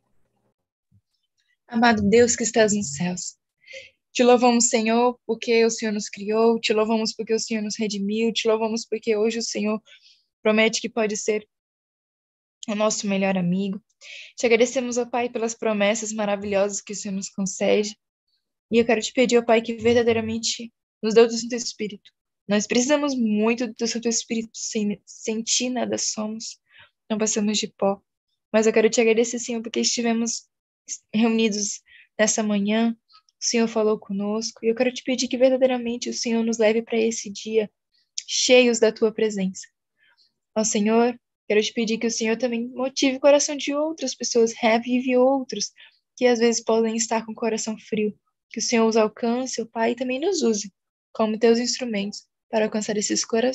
[SPEAKER 2] Amado Deus que estás nos céus, te louvamos, Senhor, porque o Senhor nos criou, te louvamos porque o Senhor nos redimiu, te louvamos porque hoje o Senhor promete que pode ser o nosso melhor amigo. Te agradecemos, ó Pai, pelas promessas maravilhosas que o Senhor nos concede. E eu quero te pedir, ó Pai, que verdadeiramente nos dê o Santo Espírito. Nós precisamos muito do Santo Espírito, sem ti nada somos, não passamos de pó. Mas eu quero te agradecer, Senhor, porque estivemos reunidos nessa manhã, o Senhor falou conosco, e eu quero te pedir que verdadeiramente o Senhor nos leve para esse dia cheios da tua presença. Ó Senhor, quero te pedir que o Senhor também motive o coração de outras pessoas, revive outros que às vezes podem estar com o coração frio. Que o Senhor os alcance, o Pai, e também nos use como teus instrumentos para alcançar esses corações.